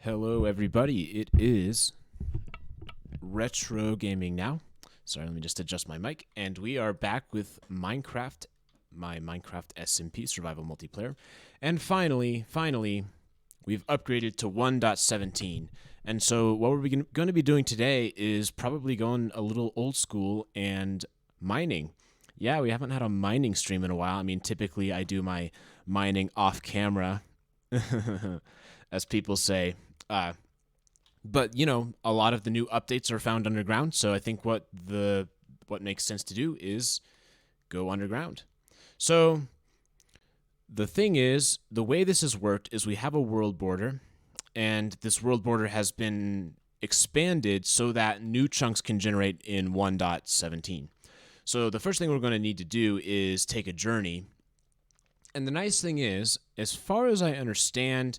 Hello everybody, it is Retro Gaming now. Sorry, let me just adjust my mic. And we are back with Minecraft, my Minecraft SMP survival multiplayer. And finally, we've upgraded to 1.17. And so what we're going to be doing today is probably going a little old school and mining. Yeah, we haven't had a mining stream in a while. I mean, typically I do my mining off camera, as people say. But you know, a lot of the new updates are found underground, so I think what makes sense to do is go underground. So the thing is, the way this has worked is we have a world border, and this world border has been expanded so that new chunks can generate in 1.17. So the first thing we're going to need to do is take a journey. And the nice thing is, as far as I understand,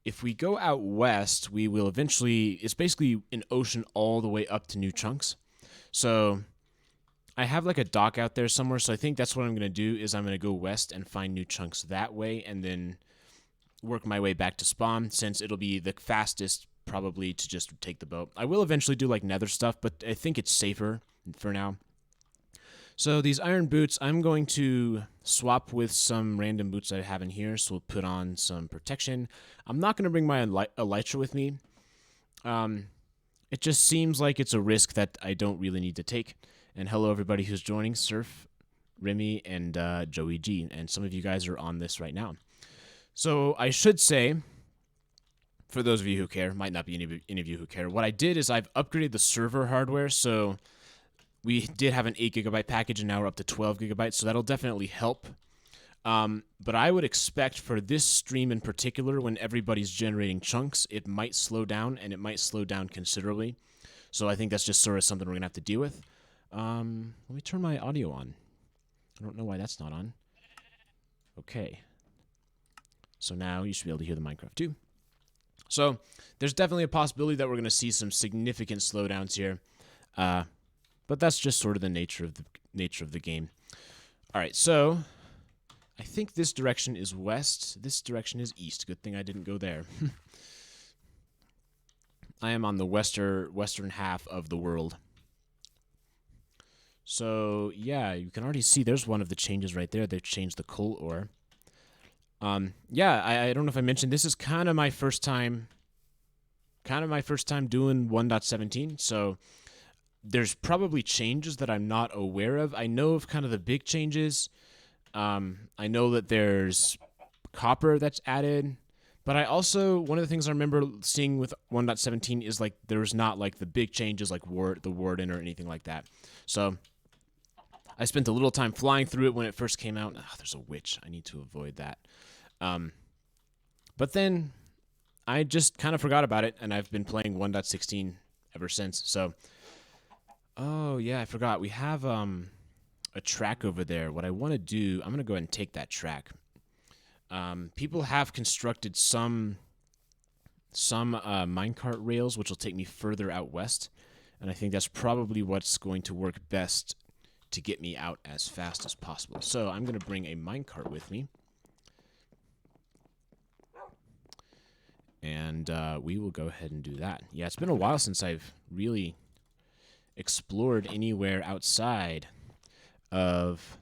if we go out west, we will eventually, it's basically an ocean all the way up to new chunks. So I have like a dock out there somewhere, so I think that's what I'm going to do is I'm going to go west and find new chunks that way and then work my way back to spawn, since it'll be the fastest probably to just take the boat. I will eventually do like nether stuff, but I think it's safer for now. So these iron boots, I'm going to swap with some random boots that I have in here, so we'll put on some protection. I'm not going to bring my elytra with me. It just seems like it's a risk that I don't really need to take. And hello everybody who's joining, Surf, Remy, and Joey G, and some of you guys are on this right now. So I should say, for those of you who care, might not be any of you who care, what I did is I've upgraded the server hardware, so we did have an 8 GB package, and now we're up to 12 GB, so that'll definitely help. But I would expect for this stream in particular, when everybody's generating chunks, it might slow down, and it might slow down considerably. So I think that's just sort of something we're going to have to deal with. Let me turn my audio on. I don't know why that's not on. Okay. So now you should be able to hear the Minecraft too. So there's definitely a possibility that we're going to see some significant slowdowns here. But that's just sort of the nature of the game. All right, so I think this direction is west. This direction is east. Good thing I didn't go there. I am on the western half of the world. So yeah, you can already see there's one of the changes right there. They've changed the coal ore. Yeah, I don't know if I mentioned, this is kind of my first time doing 1.17. So there's probably changes that I'm not aware of. I know of kind of the big changes. I know that there's copper that's added, but I also, one of the things I remember seeing with 1.17 is like there's not like the big changes like the warden or anything like that. So I spent a little time flying through it when it first came out. Oh, there's a witch. I need to avoid that. But then I just kind of forgot about it, and I've been playing 1.16 ever since. So oh, yeah, I forgot. We have a track over there. What I want to do, I'm going to go ahead and take that track. People have constructed some minecart rails, which will take me further out west. And I think that's probably what's going to work best to get me out as fast as possible. So I'm going to bring a minecart with me. And we will go ahead and do that. Yeah, it's been a while since I've really explored anywhere outside of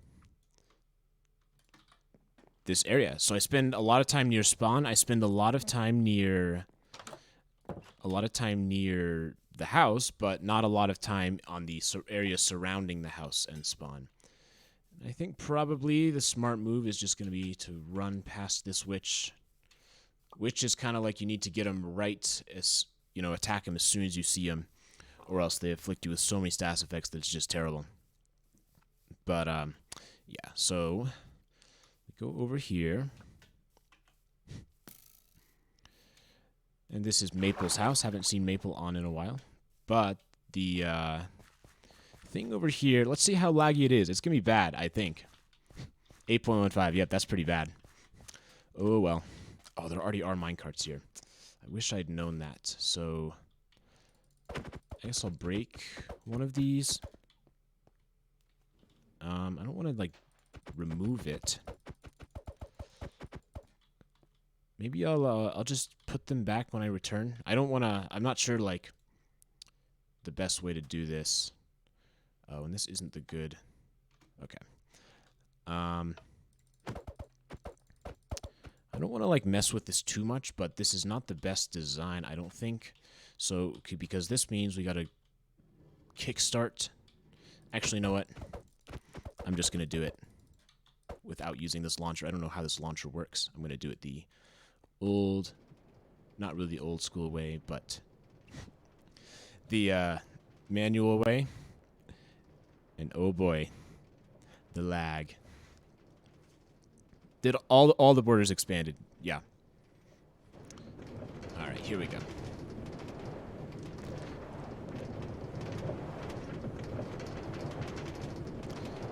this area. So I spend a lot of time near spawn. I spend a lot of time near the house, but not a lot of time on the area surrounding the house and spawn. I think probably the smart move is just going to be to run past this witch. Witch is kind of like you need to get him right as, you know, attack him as soon as you see him, or else they afflict you with so many status effects that it's just terrible. But, yeah, so we go over here. And this is Maple's house. Haven't seen Maple on in a while. But the thing over here, let's see how laggy it is. It's going to be bad, I think. 8.15, yep, that's pretty bad. Oh, well. Oh, there already are minecarts here. I wish I'd known that. So I guess I'll break one of these. I don't want to, like, remove it. Maybe I'll just put them back when I return. I don't want to. I'm not sure like the best way to do this. Oh, and this isn't the good. Okay. I don't want to like mess with this too much, but this is not the best design, I don't think. So because this means we got to kickstart. Actually, you know what? I'm just gonna do it without using this launcher. I don't know how this launcher works. I'm gonna do it the old, not really the old school way, but the manual way. And oh boy, the lag. Did all the borders expanded? Yeah. All right, here we go.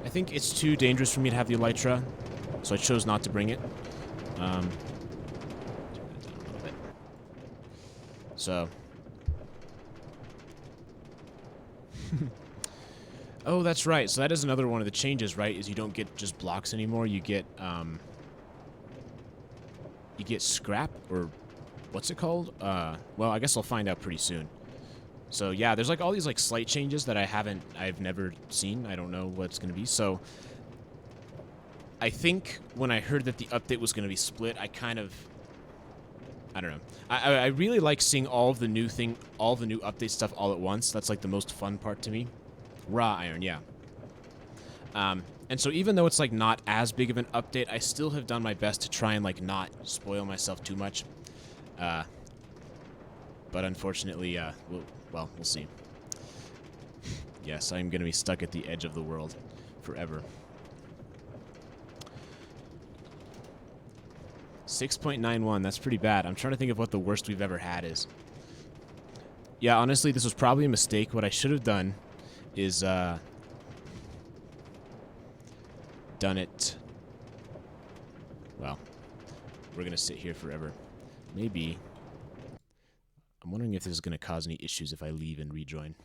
I think it's too dangerous for me to have the Elytra, so I chose not to bring it. Turn that down a little bit. So. Oh, that's right. So that is another one of the changes, right? Is you don't get just blocks anymore. You get scrap, or what's it called? Well, I guess I'll find out pretty soon. So yeah, there's like all these like slight changes that I've never seen. I don't know what it's gonna be. So I think when I heard that the update was gonna be split, I don't know. I really like seeing all the new update stuff all at once. That's like the most fun part to me. Raw iron, yeah. And so even though it's like not as big of an update, I still have done my best to try and like not spoil myself too much. But unfortunately, we'll see. Yes, I'm gonna be stuck at the edge of the world forever. 6.91, that's pretty bad. I'm trying to think of what the worst we've ever had is. Yeah, honestly, this was probably a mistake. What I should have done is done it. Well, we're gonna sit here forever. Maybe. I'm wondering if this is gonna cause any issues if I leave and rejoin.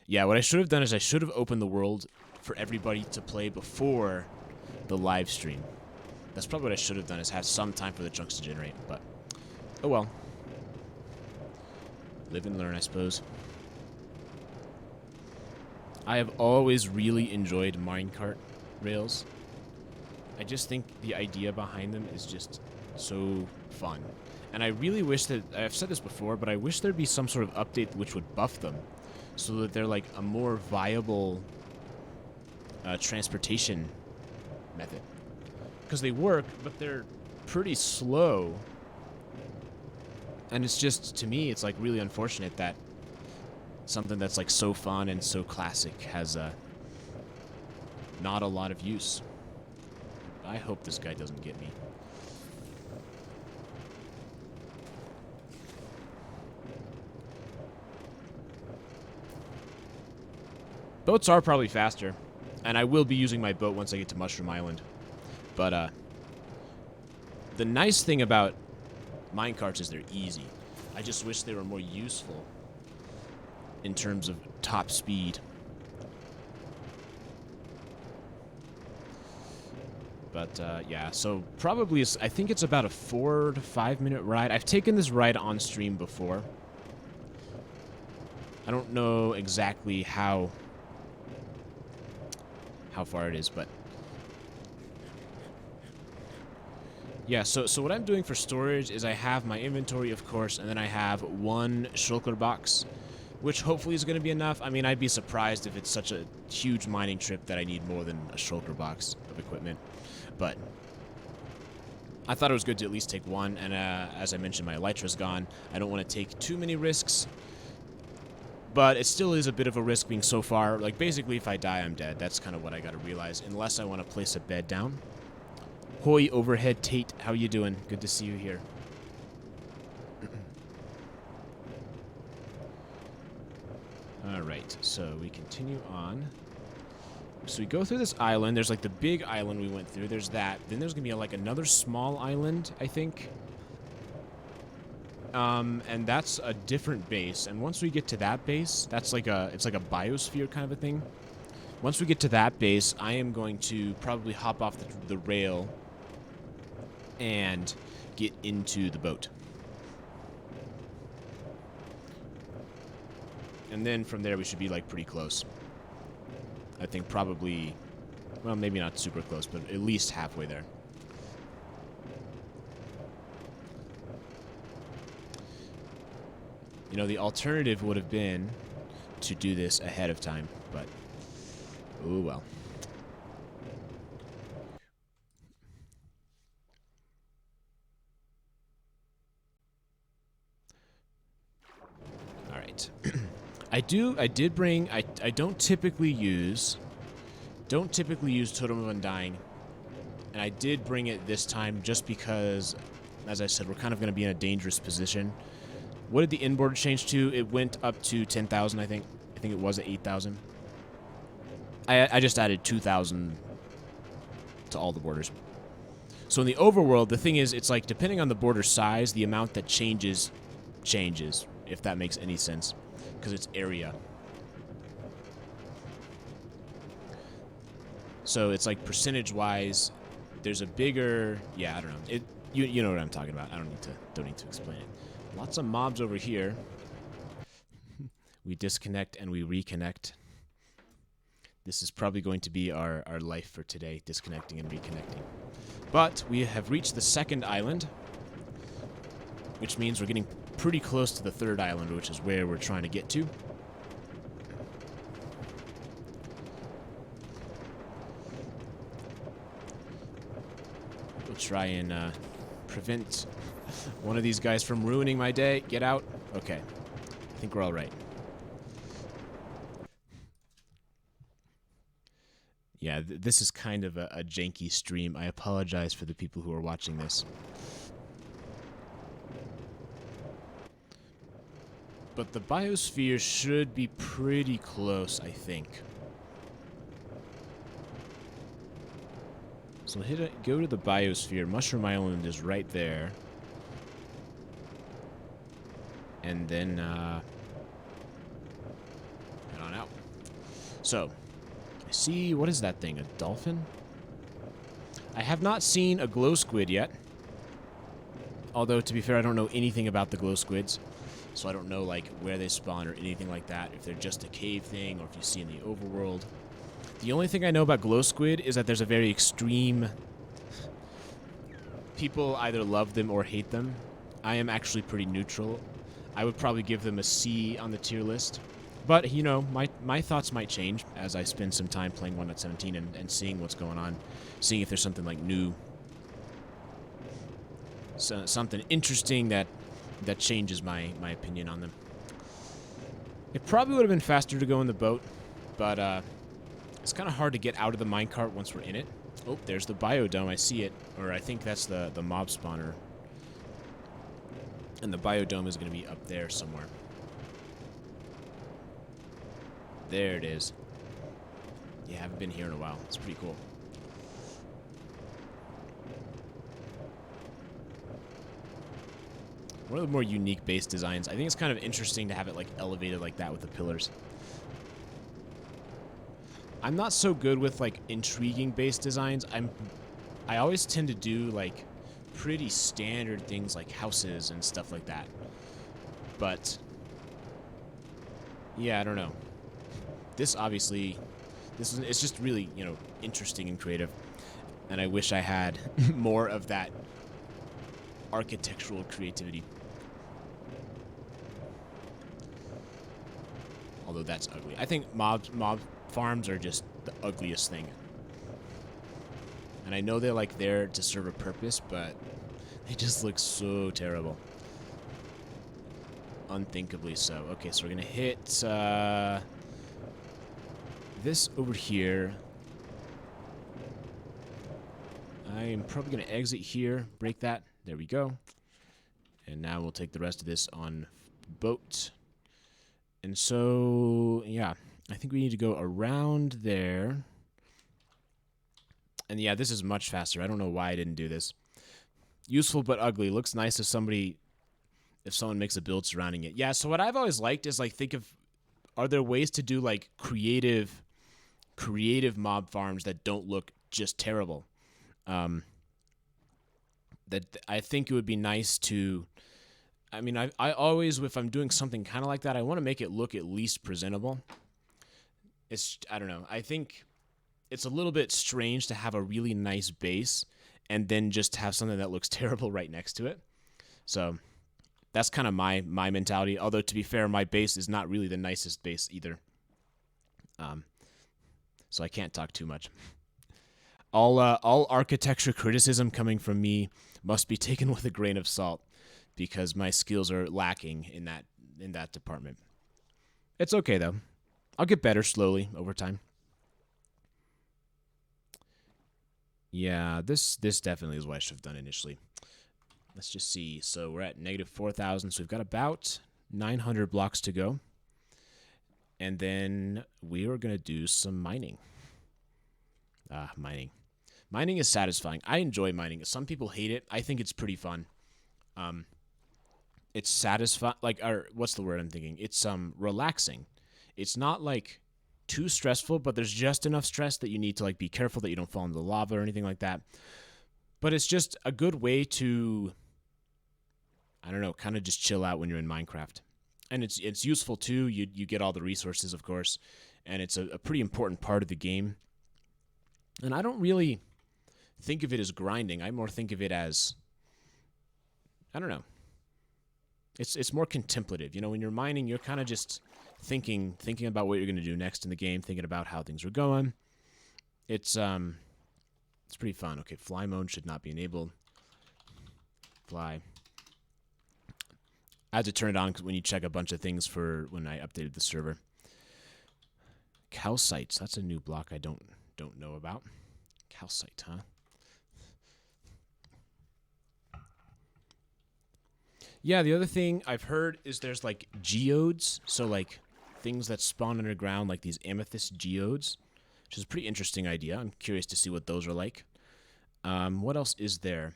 Yeah, what I should have done is I should have opened the world for everybody to play before the live stream. That's probably what I should have done, is have some time for the chunks to generate, but oh well. Live and learn, I suppose. I have always really enjoyed minecart rails. I just think the idea behind them is just so fun. And I really wish that, I've said this before, but I wish there'd be some sort of update which would buff them so that they're like a more viable transportation method. Because they work, but they're pretty slow. And it's just, to me, it's like really unfortunate that something that's like so fun and so classic has not a lot of use. I hope this guy doesn't get me. Boats are probably faster, and I will be using my boat once I get to Mushroom Island. But the nice thing about minecarts is they're easy. I just wish they were more useful in terms of top speed. But yeah, so probably I think it's about a 4 to 5 minute ride. I've taken this ride on stream before. I don't know exactly how far it is, but yeah, so what I'm doing for storage is I have my inventory, of course, and then I have one shulker box, which hopefully is going to be enough. I mean, I'd be surprised if it's such a huge mining trip that I need more than a shulker box of equipment. But I thought it was good to at least take one, and as I mentioned, my elytra's gone. I don't want to take too many risks, but it still is a bit of a risk being so far. Like, basically, if I die, I'm dead. That's kind of what I got to realize, unless I want to place a bed down. Hoi Overhead Tate, how you doing? Good to see you here. Alright, so we continue on. So we go through this island. There's like the big island we went through. There's that. Then there's gonna be like another small island, I think. And that's a different base. And once we get to that base, that's like it's like a biosphere kind of a thing. Once we get to that base, I am going to probably hop off the rail and get into the boat. And then from there we should be like pretty close. I think probably, well, maybe not super close, but at least halfway there. You know, the alternative would have been to do this ahead of time, but oh well. All right. I did bring, I don't typically use Totem of Undying, and I did bring it this time just because, as I said, we're kind of going to be in a dangerous position. What did the inboard change to? It went up to 10,000, I think. I think it was at 8,000. I just added 2,000 to all the borders. So in the overworld, the thing is, it's like, depending on the border size, the amount that changes, if that makes any sense, because it's area. So it's like percentage-wise, there's a bigger, yeah, I don't know. You know what I'm talking about. I don't need to explain it. Lots of mobs over here. We disconnect and we reconnect. This is probably going to be our life for today, disconnecting and reconnecting. But we have reached the second island, which means we're getting pretty close to the third island, which is where we're trying to get to. We'll try and prevent one of these guys from ruining my day. Get out. Okay. I think we're all right. Yeah, this is kind of a janky stream. I apologize for the people who are watching this. But the biosphere should be pretty close, I think. So go to the biosphere. Mushroom Island is right there. And then head on out. So, I see, what is that thing? A dolphin? I have not seen a glow squid yet. Although, to be fair, I don't know anything about the glow squids. So I don't know, like, where they spawn or anything like that. If they're just a cave thing or if you see in the overworld. The only thing I know about glow squid is that there's a very extreme... People either love them or hate them. I am actually pretty neutral. I would probably give them a C on the tier list. But, you know, my thoughts might change as I spend some time playing 1.17 and seeing what's going on. Seeing if there's something, like, new. So, something interesting that changes my opinion on them. It probably would have been faster to go in the boat, but it's kind of hard to get out of the minecart once we're in it. Oh, there's the biodome. I see it. Or I think that's the mob spawner. And the biodome is going to be up there somewhere. There it is. Yeah, I haven't been here in a while. It's pretty cool. One of the more unique base designs. I think it's kind of interesting to have it like elevated like that with the pillars. I'm not so good with like intriguing base designs. I always tend to do like pretty standard things like houses and stuff like that. But yeah, I don't know. This obviously, it's just really, you know, interesting and creative. And I wish I had more of that architectural creativity. Although that's ugly. I think mob farms are just the ugliest thing. And I know they're like there to serve a purpose, but they just look so terrible. Unthinkably so. Okay, so we're gonna hit this over here. I am probably gonna exit here, break that. There we go. And now we'll take the rest of this on boat. And so, yeah, I think we need to go around there. And yeah, this is much faster. I don't know why I didn't do this. Useful but ugly. Looks nice if someone makes a build surrounding it. Yeah, so what I've always liked is like think of, are there ways to do like creative mob farms that don't look just terrible? that I think it would be nice to. I mean, I always, if I'm doing something kind of like that, I want to make it look at least presentable. I don't know. I think it's a little bit strange to have a really nice base and then just have something that looks terrible right next to it. So that's kind of my mentality. Although, to be fair, my base is not really the nicest base either. So I can't talk too much. All architecture criticism coming from me must be taken with a grain of salt, because my skills are lacking in that department. It's okay though. I'll get better slowly over time. Yeah, this definitely is what I should have done initially. Let's just see. So we're at negative 4,000, so we've got about 900 blocks to go. And then we are going to do some mining. Mining. Mining is satisfying. I enjoy mining. Some people hate it. I think it's pretty fun. It's satisfying. Or what's the word I'm thinking? It's relaxing. It's not like too stressful, but there's just enough stress that you need to like be careful that you don't fall into the lava or anything like that. But it's just a good way to, I don't know, kind of just chill out when you're in Minecraft. And it's useful too. You get all the resources, of course, and it's a pretty important part of the game. And I don't really think of it as grinding. I more think of it as, I don't know. It's more contemplative. You know, when you're mining, you're kind of just thinking about what you're going to do next in the game, thinking about how things are going. It's pretty fun. Okay, fly mode should not be enabled. Fly. I had to turn it on because when you check a bunch of things for when I updated the server. Calcites. That's a new block I don't know about. Calcite, huh? Yeah, the other thing I've heard is there's like geodes, so like things that spawn underground, like these amethyst geodes, which is a pretty interesting idea. I'm curious to see what those are like. What else is there?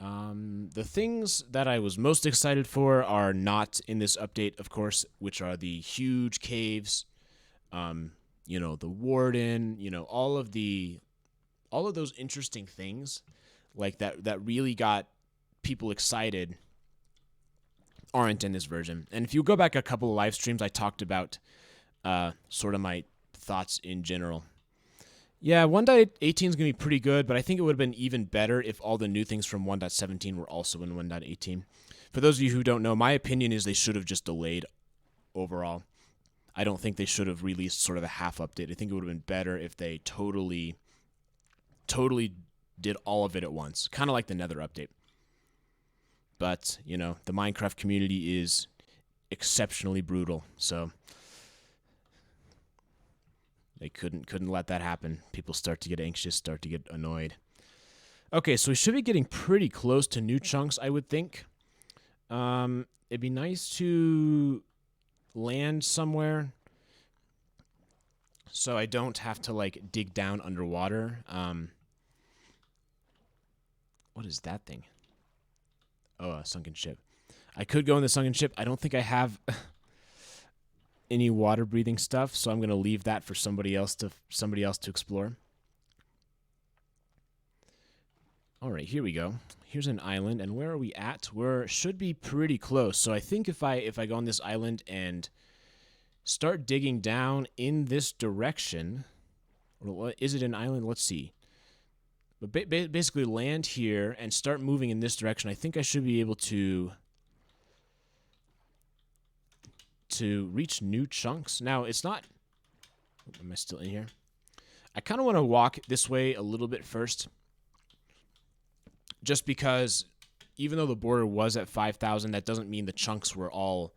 The things that I was most excited for are not in this update, of course, which are the huge caves, you know, the warden, you know, all of those interesting things like that really got people excited aren't in this version. And if you go back a couple of live streams, I talked about sort of my thoughts in general. Yeah, 1.18 is going to be pretty good, but I think it would have been even better if all the new things from 1.17 were also in 1.18. For those of you who don't know, my opinion is they should have just delayed overall. I don't think they should have released sort of a half update. I think it would have been better if they totally did all of it at once, kind of like the Nether update. But, you know, the Minecraft community is exceptionally brutal, so they couldn't let that happen. People start to get anxious, start to get annoyed. Okay, so we should be getting pretty close to new chunks, I would think. It'd be nice to land somewhere so I don't have to, like, dig down underwater. What is that thing? Oh, a sunken ship. I could go in the sunken ship. I don't think I have any water-breathing stuff, so I'm going to leave that for somebody else to explore. All right, here we go. Here's an island, and where are we at? We should be pretty close. So I think if I go on this island and start digging down in this direction, or is it an island? Let's see. But basically land here and start moving in this direction. I think I should be able to reach new chunks. Now, it's not... Am I still in here? I kind of want to walk this way a little bit first. Just because even though the border was at 5,000, that doesn't mean the chunks were all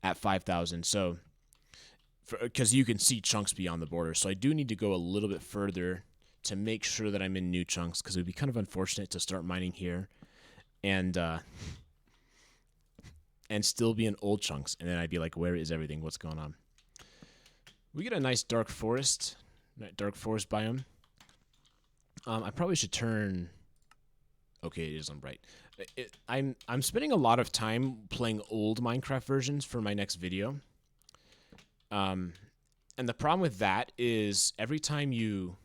at 5,000. So, because you can see chunks beyond the border. So I do need to go a little bit further to make sure that I'm in new chunks, because it would be kind of unfortunate to start mining here and still be in old chunks, and then I'd be like, where is everything? What's going on? We get a nice dark forest biome. I probably should turn... Okay, it is on bright. I'm spending a lot of time playing old Minecraft versions for my next video. And the problem with that is every time you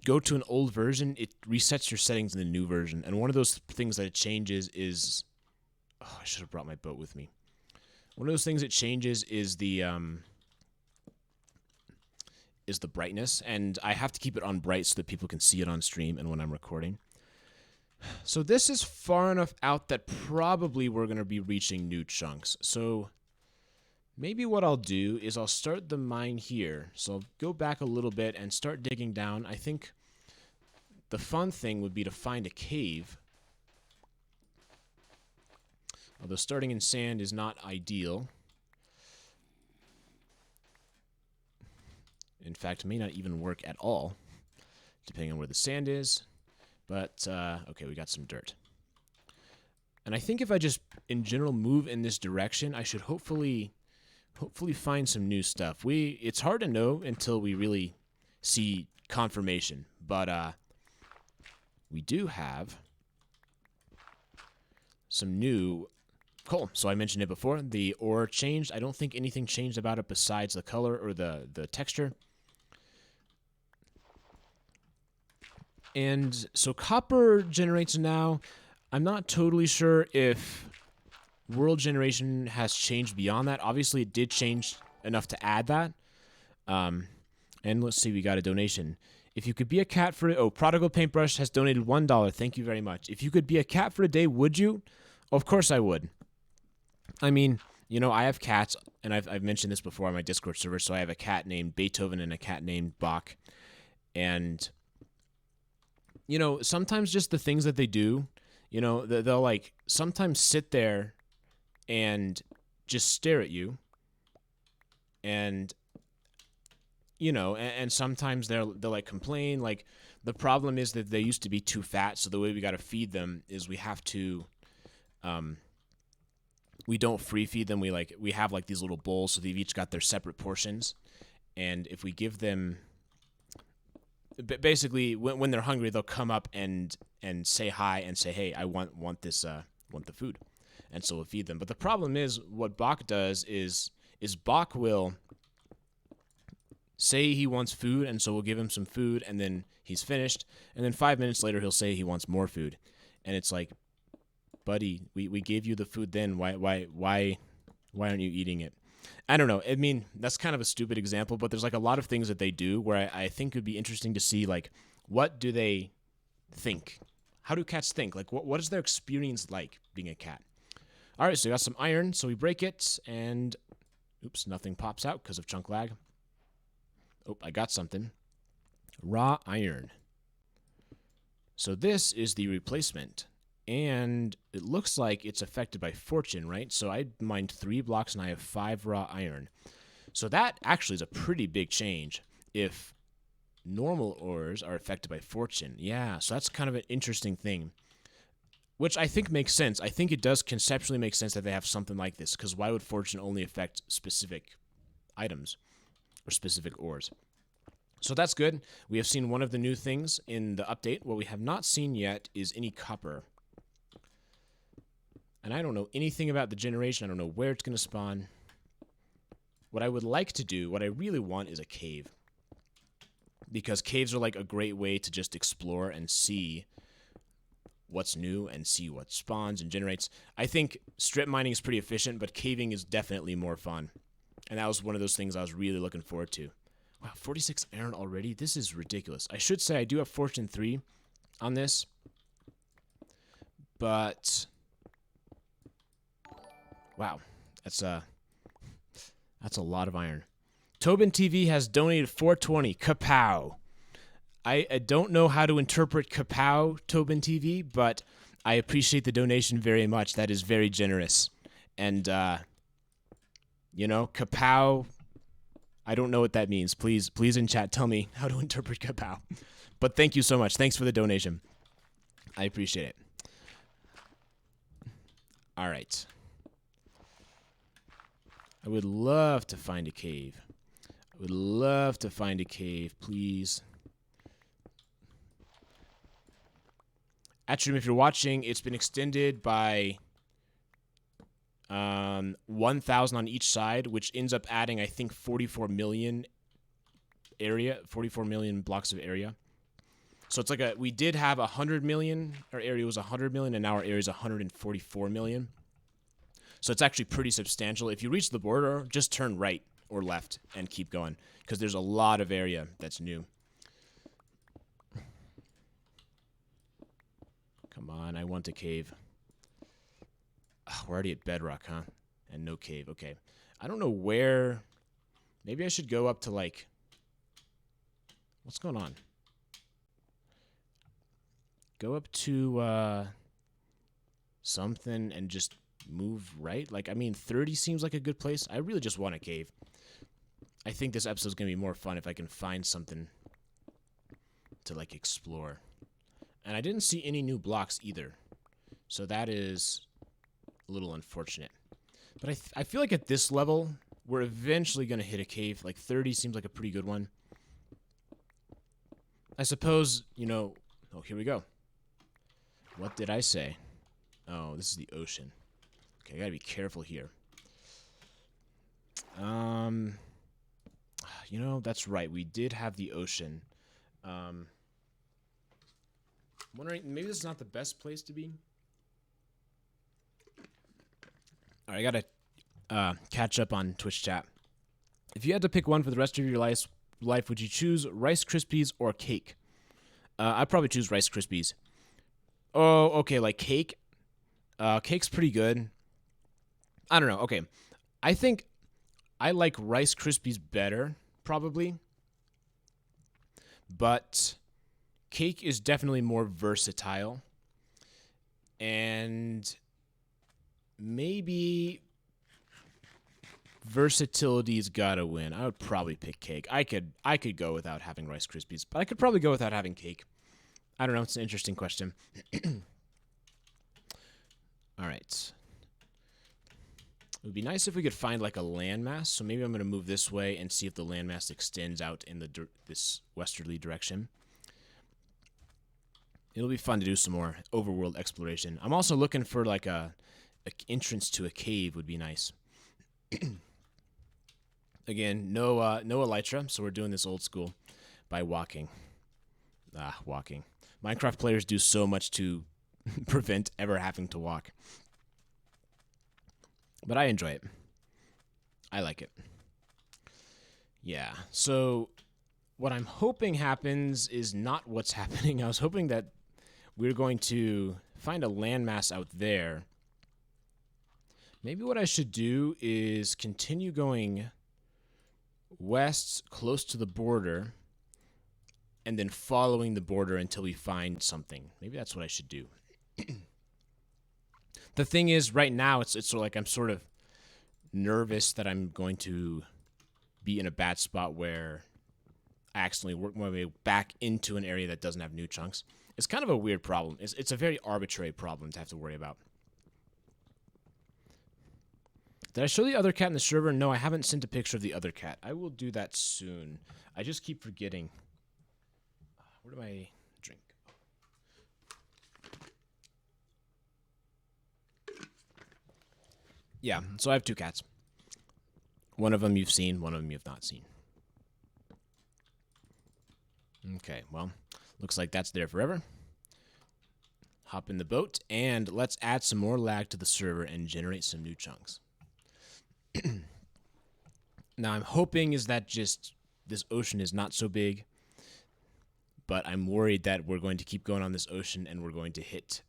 go to an old version, it resets your settings in the new version. And one of those things that it changes is, oh, I should have brought my boat with me. One of those things it changes is the brightness, and I have to keep it on bright so that people can see it on stream and when I'm recording. So this is far enough out that probably we're going to be reaching new chunks. So maybe what I'll do is I'll start the mine here. So I'll go back a little bit and start digging down. I think the fun thing would be to find a cave. Although starting in sand is not ideal. In fact, it may not even work at all, depending on where the sand is. But, okay, we got some dirt. And I think if I just, in general, move in this direction, I should hopefully find some new stuff. It's hard to know until we really see confirmation. But, we do have some new coal. So I mentioned it before. The ore changed. I don't think anything changed about it besides the color or the texture. And so copper generates now. I'm not totally sure if world generation has changed beyond that. Obviously, it did change enough to add that. And let's see, we got a donation. If you could be a cat for... Oh, Prodigal Paintbrush has donated $1. Thank you very much. If you could be a cat for a day, would you? Of course I would. I mean, you know, I have cats, and I've mentioned this before on my Discord server, so I have a cat named Beethoven and a cat named Bach. And... you know, sometimes just the things that they do, you know, they'll like sometimes sit there and just stare at you. And, you know, and sometimes they'll like complain. Like the problem is that they used to be too fat. So the way we got to feed them is we have to, we don't free feed them. We have like these little bowls. So they've each got their separate portions. And if we give them, basically, when they're hungry, they'll come up and say hi and say, "Hey, I want this want the food," and so we'll feed them. But the problem is, what Bach does is Bach will say he wants food, and so we'll give him some food, and then he's finished, and then 5 minutes later he'll say he wants more food, and it's like, buddy, we gave you the food then. Why aren't you eating it? I don't know. I mean, that's kind of a stupid example, but there's like a lot of things that they do where I think it would be interesting to see, like, what do they think? How do cats think? Like, what is their experience like being a cat? All right, so we got some iron, so we break it, and oops, nothing pops out because of chunk lag. Oh, I got something. Raw iron. So this is the replacement. And it looks like it's affected by fortune, right? So I mined 3 blocks and I have 5 raw iron. So that actually is a pretty big change if normal ores are affected by fortune. Yeah, so that's kind of an interesting thing, which I think makes sense. I think it does conceptually make sense that they have something like this, because why would fortune only affect specific items or specific ores? So that's good. We have seen one of the new things in the update. What we have not seen yet is any copper. And I don't know anything about the generation. I don't know where it's going to spawn. What I would like to do, what I really want, is a cave. Because caves are like a great way to just explore and see what's new and see what spawns and generates. I think strip mining is pretty efficient, but caving is definitely more fun. And that was one of those things I was really looking forward to. Wow, 46 iron already? This is ridiculous. I should say I do have Fortune 3 on this. But... wow, that's a lot of iron. Tobin TV has donated 420. Kapow. I don't know how to interpret kapow, Tobin TV, but I appreciate the donation very much. That is very generous. And, you know, kapow, I don't know what that means. Please in chat, tell me how to interpret kapow. But thank you so much. Thanks for the donation. I appreciate it. All right. I would love to find a cave. I would love to find a cave, please. Actually, if you're watching, it's been extended by 1,000 on each side, which ends up adding, I think, 44 million blocks of area. So it's like we did have 100 million. Our area was 100 million, and now our area is 144 million. So it's actually pretty substantial. If you reach the border, just turn right or left and keep going, because there's a lot of area that's new. Come on, I want a cave. Oh, we're already at bedrock, huh? And no cave. Okay. I don't know where. Maybe I should go up to, like... What's going on? Go up to something and just move right. Like, I mean, 30 seems like a good place. I really just want a cave. I think this episode's going to be more fun if I can find something to, like, explore. And I didn't see any new blocks either. So that is a little unfortunate. But I feel like at this level, we're eventually going to hit a cave. Like, 30 seems like a pretty good one. I suppose, you know... Oh, here we go. What did I say? Oh, this is the ocean. Okay, I gotta be careful here. You know, that's right. We did have the ocean. I'm wondering, maybe this is not the best place to be. All right, I gotta catch up on Twitch chat. If you had to pick one for the rest of your life, would you choose Rice Krispies or cake? I'd probably choose Rice Krispies. Oh, okay, like cake. Cake's pretty good. I don't know. Okay, I think I like Rice Krispies better, probably. But cake is definitely more versatile. And maybe versatility's gotta win. I would probably pick cake. I could go without having Rice Krispies, but I could probably go without having cake. I don't know. It's an interesting question. All right. It would be nice if we could find like a landmass. So maybe I'm going to move this way and see if the landmass extends out in this westerly direction. It'll be fun to do some more overworld exploration. I'm also looking for like a entrance to a cave would be nice. Again, no elytra, so we're doing this old school by walking. Walking. Minecraft players do so much to prevent ever having to walk. But I enjoy it. I like it. Yeah, so what I'm hoping happens is not what's happening. I was hoping that we're going to find a landmass out there. Maybe what I should do is continue going west close to the border and then following the border until we find something. Maybe that's what I should do. The thing is, right now, it's sort of like I'm sort of nervous that I'm going to be in a bad spot where I accidentally work my way back into an area that doesn't have new chunks. It's kind of a weird problem. It's a very arbitrary problem to have to worry about. Did I show the other cat in the server? No, I haven't sent a picture of the other cat. I will do that soon. I just keep forgetting. Where do I drink? Yeah, so I have two cats. One of them you've seen, one of them you've not seen. Okay, well, looks like that's there forever. Hop in the boat, and let's add some more lag to the server and generate some new chunks. Now, I'm hoping is that just this ocean is not so big, but I'm worried that we're going to keep going on this ocean and we're going to hit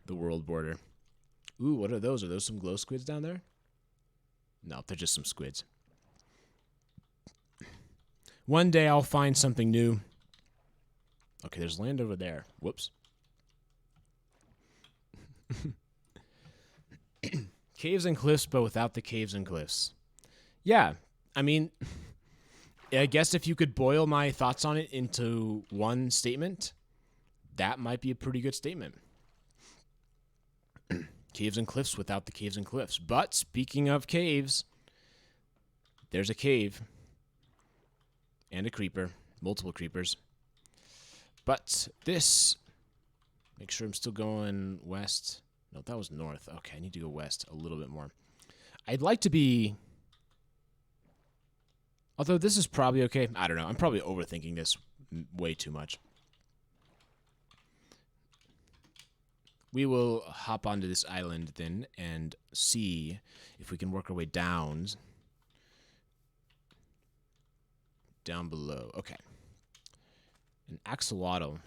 the world border. Ooh, what are those? Are those some glow squids down there? No, they're just some squids. One day I'll find something new. Okay, there's land over there. Whoops. Caves and cliffs, but without the caves and cliffs. Yeah, I mean, I guess if you could boil my thoughts on it into one statement, that might be a pretty good statement. Caves and cliffs without the caves and cliffs. But speaking of caves, there's a cave and a creeper, multiple creepers. But this, make sure I'm still going west. No, that was north. Okay, I need to go west a little bit more. I'd like to be, although this is probably okay. I don't know. I'm probably overthinking this way too much. we will hop onto this island then and see if we can work our way down below. Okay. An axolotl.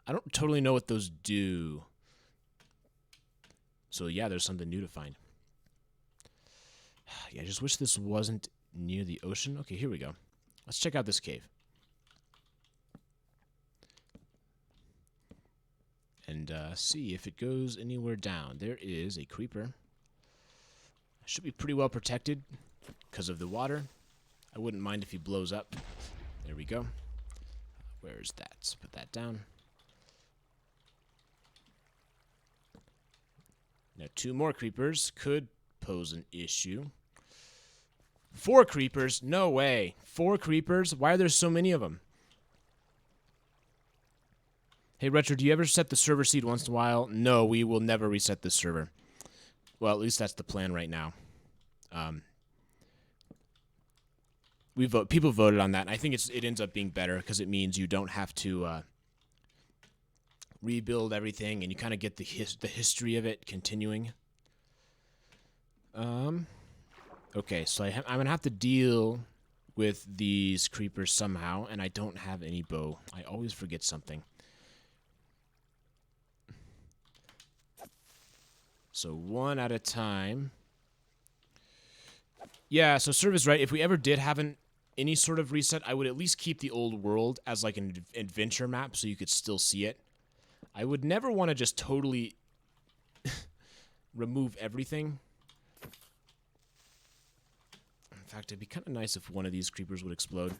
I don't totally know what those do. So yeah, there's something new to find. Yeah, I just wish this wasn't near the ocean. Okay, here we go. Let's check out this cave. And see if it goes anywhere down. There is a creeper. Should be pretty well protected because of the water. I wouldn't mind if he blows up. There we go. Where is that? Let's put that down. Now 2 more creepers could pose an issue. 4 creepers? No way. 4 creepers? Why are there so many of them? Hey, Retro, do you ever set the server seed once in a while? No, we will never reset this server. Well, at least that's the plan right now. People voted on that, and I think it ends up being better because it means you don't have to rebuild everything, and you kind of get the history of it continuing. Okay, so I'm gonna have to deal with these creepers somehow, and I don't have any bow. I always forget something. So 1 at a time. Yeah, so Serv is right. If we ever did have any sort of reset, I would at least keep the old world as like an adventure map so you could still see it. I would never want to just totally remove everything. In fact, it'd be kind of nice if one of these creepers would explode.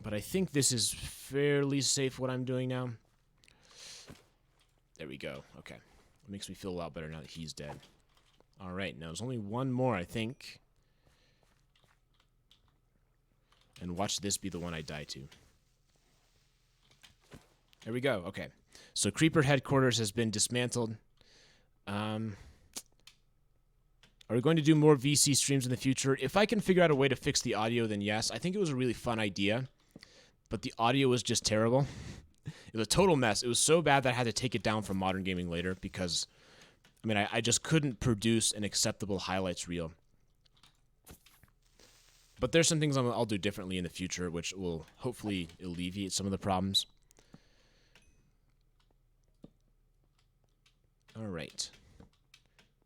But I think this is fairly safe what I'm doing now. There we go. Okay. It makes me feel a lot better now that he's dead. Alright, now there's only 1 more, I think. And watch this be the one I die to. There we go. Okay. So Creeper Headquarters has been dismantled. Are we going to do more VC streams in the future? If I can figure out a way to fix the audio, then yes. I think it was a really fun idea. But the audio was just terrible. It was a total mess. It was so bad that I had to take it down from Modern Gaming later because, I mean, I just couldn't produce an acceptable highlights reel. But there's some things I'll do differently in the future, which will hopefully alleviate some of the problems. All right.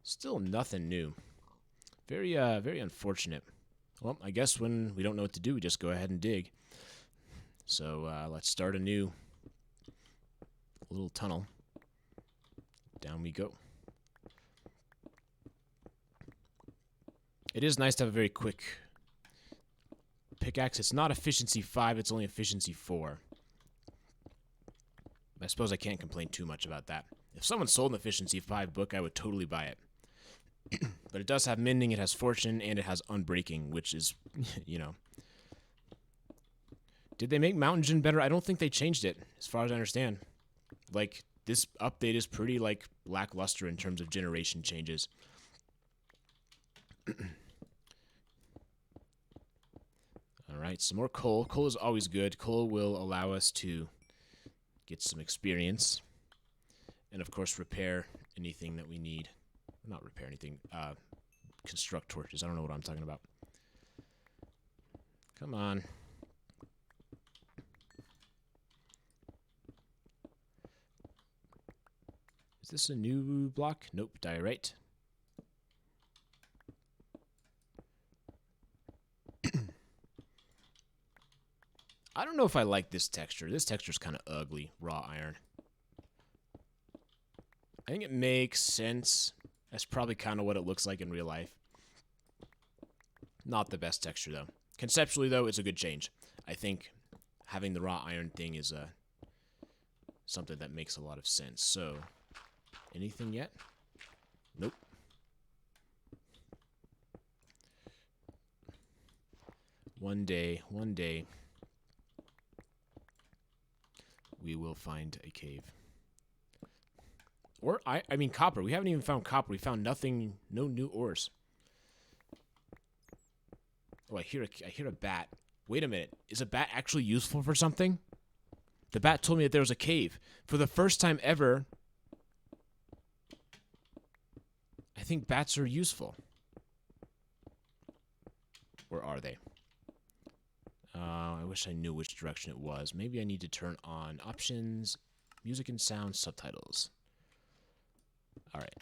Still nothing new. Very unfortunate. Well, I guess when we don't know what to do, we just go ahead and dig. So let's start a new little tunnel. Down we go. It is nice to have a very quick pickaxe. It's not efficiency 5, it's only efficiency 4. I suppose I can't complain too much about that. If someone sold an efficiency 5 book, I would totally buy it. But it does have mending, it has fortune, and it has unbreaking, which is, you know. Did they make Mountain Gin better? I don't think they changed it, as far as I understand. Like, this update is pretty, like, lackluster in terms of generation changes. Alright, some more coal. Coal is always good. Coal will allow us to get some experience. And, of course, repair anything that we need. Not repair anything. Construct torches. I don't know what I'm talking about. Come on. Is this a new block? Nope, diorite. I don't know if I like this texture. This texture's kind of ugly, raw iron. I think it makes sense. That's probably kind of what it looks like in real life. Not the best texture, though. Conceptually, though, it's a good change. I think having the raw iron thing is something that makes a lot of sense. So, anything yet? Nope. One day, we will find a cave. Or, I mean copper. We haven't even found copper. We found nothing, no new ores. Oh, I hear a bat. Wait a minute. Is a bat actually useful for something? The bat told me that there was a cave. For the first time ever, I think bats are useful. Or are they? I wish I knew which direction it was. Maybe I need to turn on options, music and sound, subtitles. All right.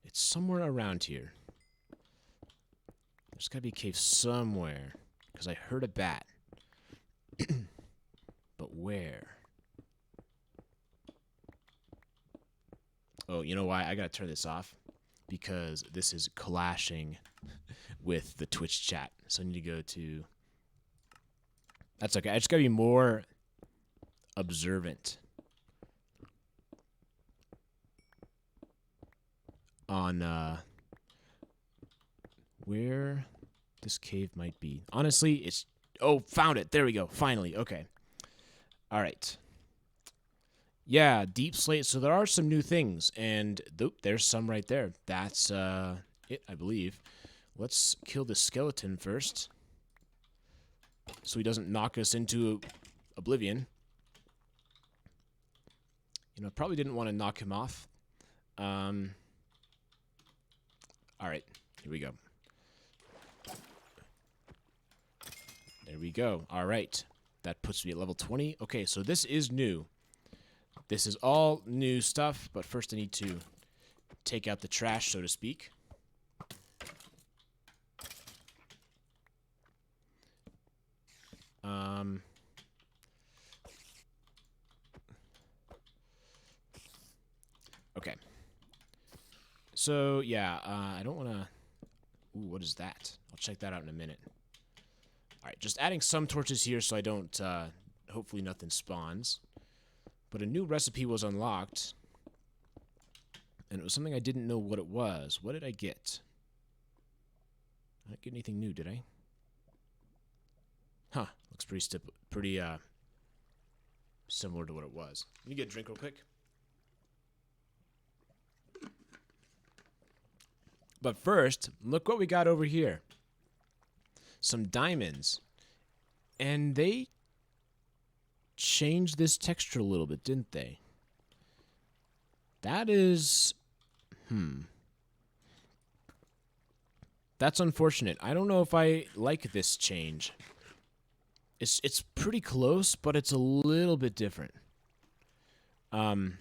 It's somewhere around here. There's got to be a cave somewhere, because I heard a bat. But where? Oh, you know why? I got to turn this off. Because this is clashing with the Twitch chat. So I need to go to... That's okay. I just got to be more observant on where this cave might be. Honestly, it's... Oh, found it. There we go. Finally. Okay. All right. Yeah, deep slate. So there are some new things, and there's some right there. That's it, I believe. Let's kill the skeleton first, so he doesn't knock us into oblivion. You know, I probably didn't want to knock him off. All right, here we go. There we go. All right, that puts me at level 20. Okay, so this is new. This is all new stuff, but first I need to take out the trash, so to speak. Okay. So, yeah, I don't want to... Ooh, what is that? I'll check that out in a minute. All right, just adding some torches here so I don't... hopefully nothing spawns. But a new recipe was unlocked. And it was something I didn't know what it was. What did I get? I didn't get anything new, did I? Huh. Looks pretty similar to what it was. Let me get a drink real quick. But first, look what we got over here. Some diamonds. And they changed this texture a little bit, didn't they? That is... That's unfortunate. I don't know if I like this change. It's pretty close, but it's a little bit different. I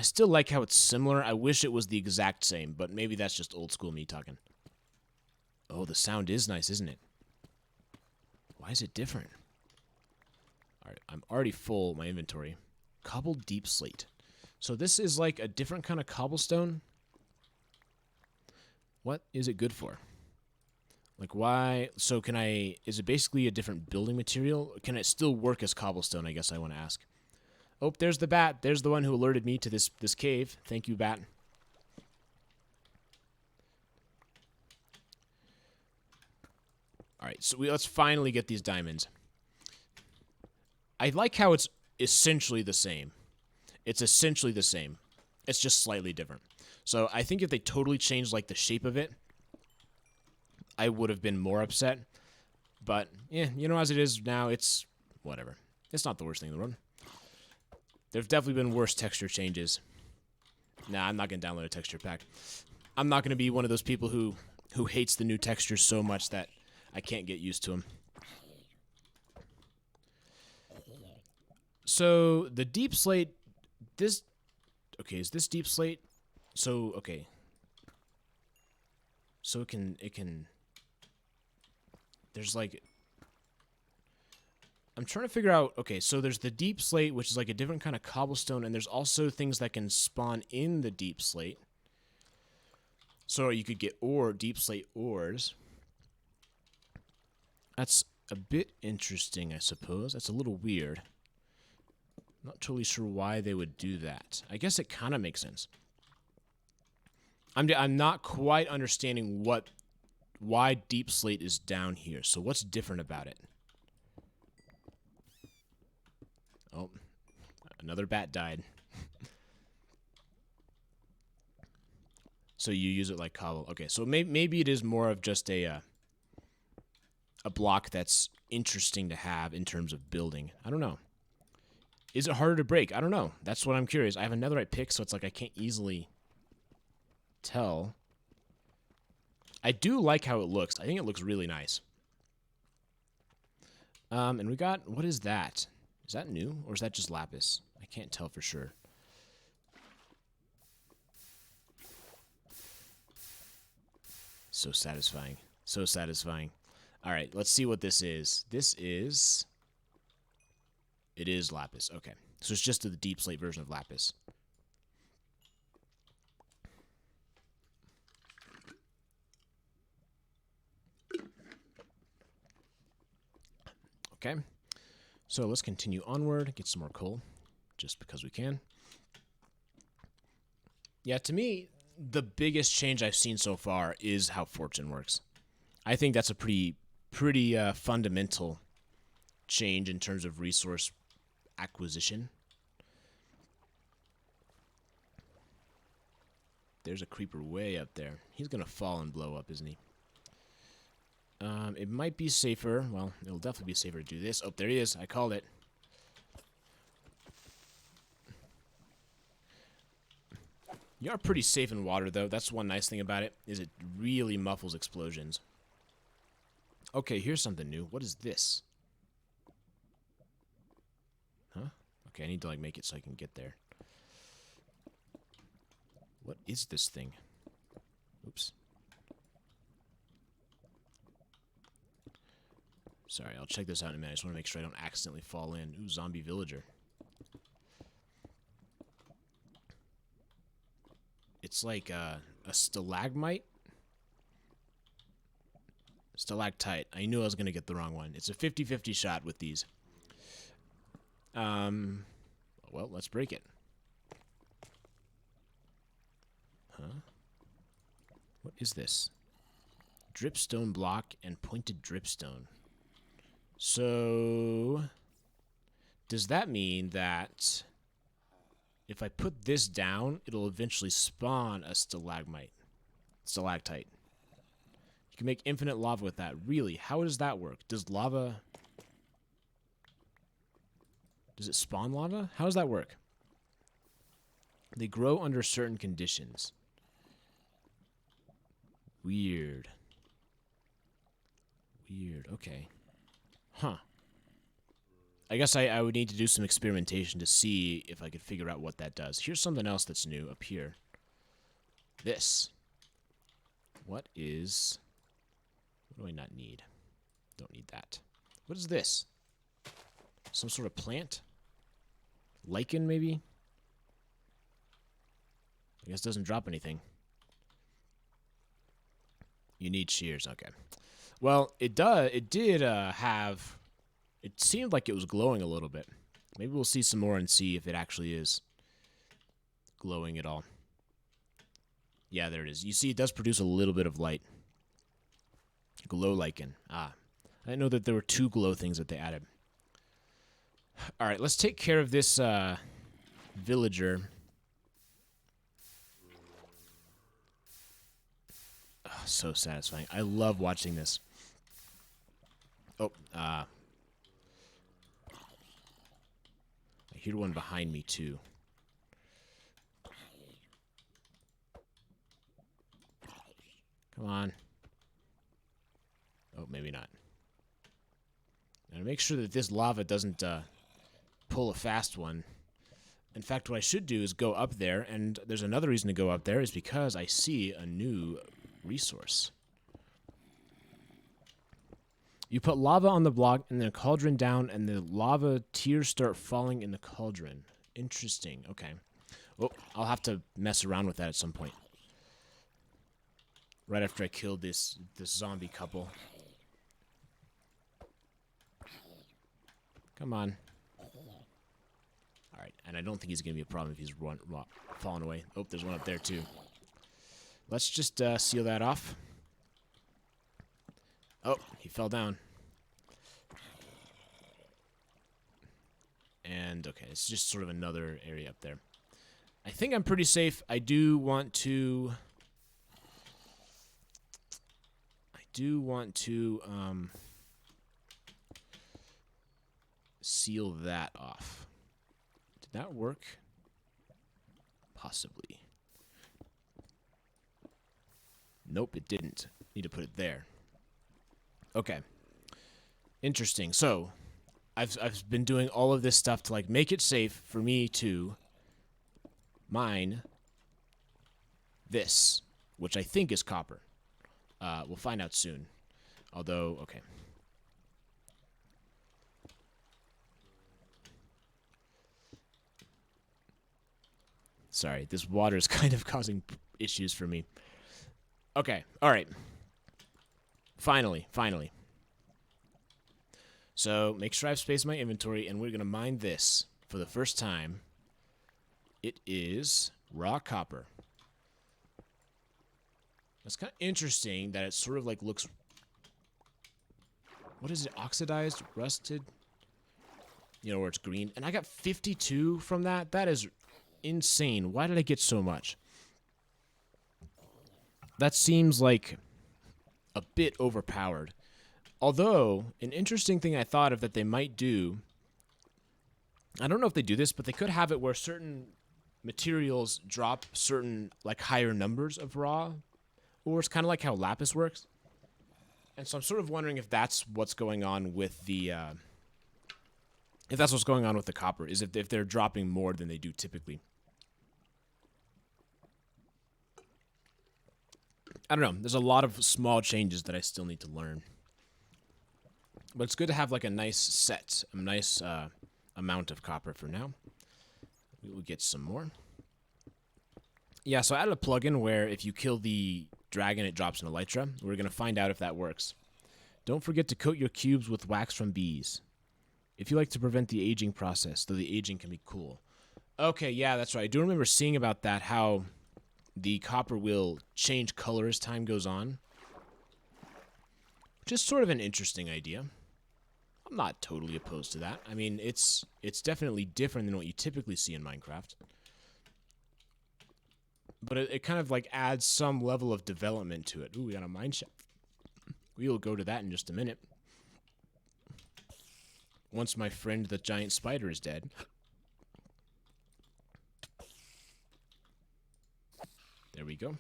still like how it's similar. I wish it was the exact same, but maybe that's just old school me talking. Oh, the sound is nice, isn't it? Why is it different? Alright, I'm already full, my inventory. Cobbled deep slate. So this is like a different kind of cobblestone. What is it good for? Like why? So can I... Is it basically a different building material? Can it still work as cobblestone, I guess I want to ask. Oh, there's the bat. There's the one who alerted me to this cave. Thank you, bat. Alright, so let's finally get these diamonds. I like how it's essentially the same. It's essentially the same. It's just slightly different. So I think if they totally changed like the shape of it, I would have been more upset. But, yeah, you know, as it is now, it's whatever. It's not the worst thing in the world. There've definitely been worse texture changes. Nah, I'm not going to download a texture pack. I'm not going to be one of those people who hates the new textures so much that I can't get used to them. So, the deep slate, this... Okay, is this deep slate? So, okay. So it can... There's like... I'm trying to figure out... Okay, so there's the deep slate, which is like a different kind of cobblestone, and there's also things that can spawn in the deep slate. So you could get deep slate ores. That's a bit interesting, I suppose. That's a little weird. Not totally sure why they would do that. I guess it kind of makes sense. I'm not quite understanding why deep slate is down here. So what's different about it? Oh, another bat died. So you use it like cobble. Okay, so maybe it is more of just a block that's interesting to have in terms of building. I don't know. Is it harder to break? I don't know. That's what I'm curious. I have a netherite pick, so it's like I can't easily tell. I do like how it looks. I think it looks really nice. And we got, what is that? Is that new, or is that just lapis? I can't tell for sure. So satisfying. So satisfying. All right, let's see what this is. It is lapis. Okay. So it's just the deep slate version of lapis. Okay. So let's continue onward, get some more coal, just because we can. Yeah, to me, the biggest change I've seen so far is how fortune works. I think that's a pretty fundamental change in terms of resource acquisition. There's a creeper way up there. He's going to fall and blow up, isn't he? It might be safer. Well, it'll definitely be safer to do this. Oh, there he is. I called it. You are pretty safe in water, though. That's one nice thing about it, is it really muffles explosions. Okay, here's something new. What is this? Huh? Okay, I need to, like, make it so I can get there. What is this thing? Oops. Sorry, I'll check this out in a minute. I just want to make sure I don't accidentally fall in. Ooh, zombie villager. It's like a stalagmite? Stalactite. I knew I was going to get the wrong one. It's a 50-50 shot with these. Well, let's break it. Huh? What is this? Dripstone block and pointed dripstone. So, does that mean that if I put this down, it'll eventually spawn a stalagmite? Stalactite. You can make infinite lava with that. Really? How does that work? Does lava... Does it spawn lava? How does that work? They grow under certain conditions. Weird. Weird. Okay. Huh. I guess I would need to do some experimentation to see if I could figure out what that does. Here's something else that's new up here. This. What is... What do I not need? Don't need that. What is this? Some sort of plant? Lichen, maybe? I guess it doesn't drop anything. You need shears. Okay. Well, it did have... It seemed like it was glowing a little bit. Maybe we'll see some more and see if it actually is glowing at all. Yeah, there it is. You see, it does produce a little bit of light. Glow lichen. Ah. I didn't know that there were two glow things that they added. Alright, let's take care of this villager. Oh, so satisfying. I love watching this. Oh, I hear one behind me, too. Come on. Oh, maybe not. Now, to make sure that this lava doesn't pull a fast one. In fact, what I should do is go up there, and there's another reason to go up there, is because I see a new resource. You put lava on the block and then a cauldron down, and the lava tears start falling in the cauldron. Interesting. Okay. Well, I'll have to mess around with that at some point. Right after I killed this zombie couple. Come on. Alright, and I don't think he's going to be a problem if he's falling away. Oh, there's one up there too. Let's just seal that off. Oh, he fell down. And, okay, it's just sort of another area up there. I think I'm pretty safe. I do want to... seal that off. that work? Possibly. Nope, it didn't. Need to put it there. Okay. Interesting. So, I've been doing all of this stuff to like make it safe for me to mine this, which I think is copper. We'll find out soon. Although, okay. Sorry, this water is kind of causing issues for me. Okay, all right. Finally. So, make sure I have space in my inventory, and we're going to mine this for the first time. It is raw copper. It's kind of interesting that it sort of like looks... What is it? Oxidized? Rusted? You know, where it's green. And I got 52 from that? That is insane. Why did I get so much? That seems like a bit overpowered. Although, an interesting thing I thought of that they might do... I don't know if they do this, but they could have it where certain materials drop certain, like, higher numbers of raw. Or it's kind of like how lapis works. And so I'm sort of wondering if that's what's going on with the... if that's what's going on with the copper. Is if they're dropping more than they do typically. I don't know. There's a lot of small changes that I still need to learn. But it's good to have like a nice amount of copper for now. We will get some more. Yeah, so I added a plugin where if you kill the dragon, it drops an elytra. We're going to find out if that works. Don't forget to coat your cubes with wax from bees. If you like to prevent the aging process, though the aging can be cool. Okay, yeah, that's right. I do remember seeing about that, how the copper will change color as time goes on. Which is sort of an interesting idea. I'm not totally opposed to that. I mean, it's definitely different than what you typically see in Minecraft. But it kind of like adds some level of development to it. Ooh, we got a mine shaft. We will go to that in just a minute. Once my friend the giant spider is dead. There we go.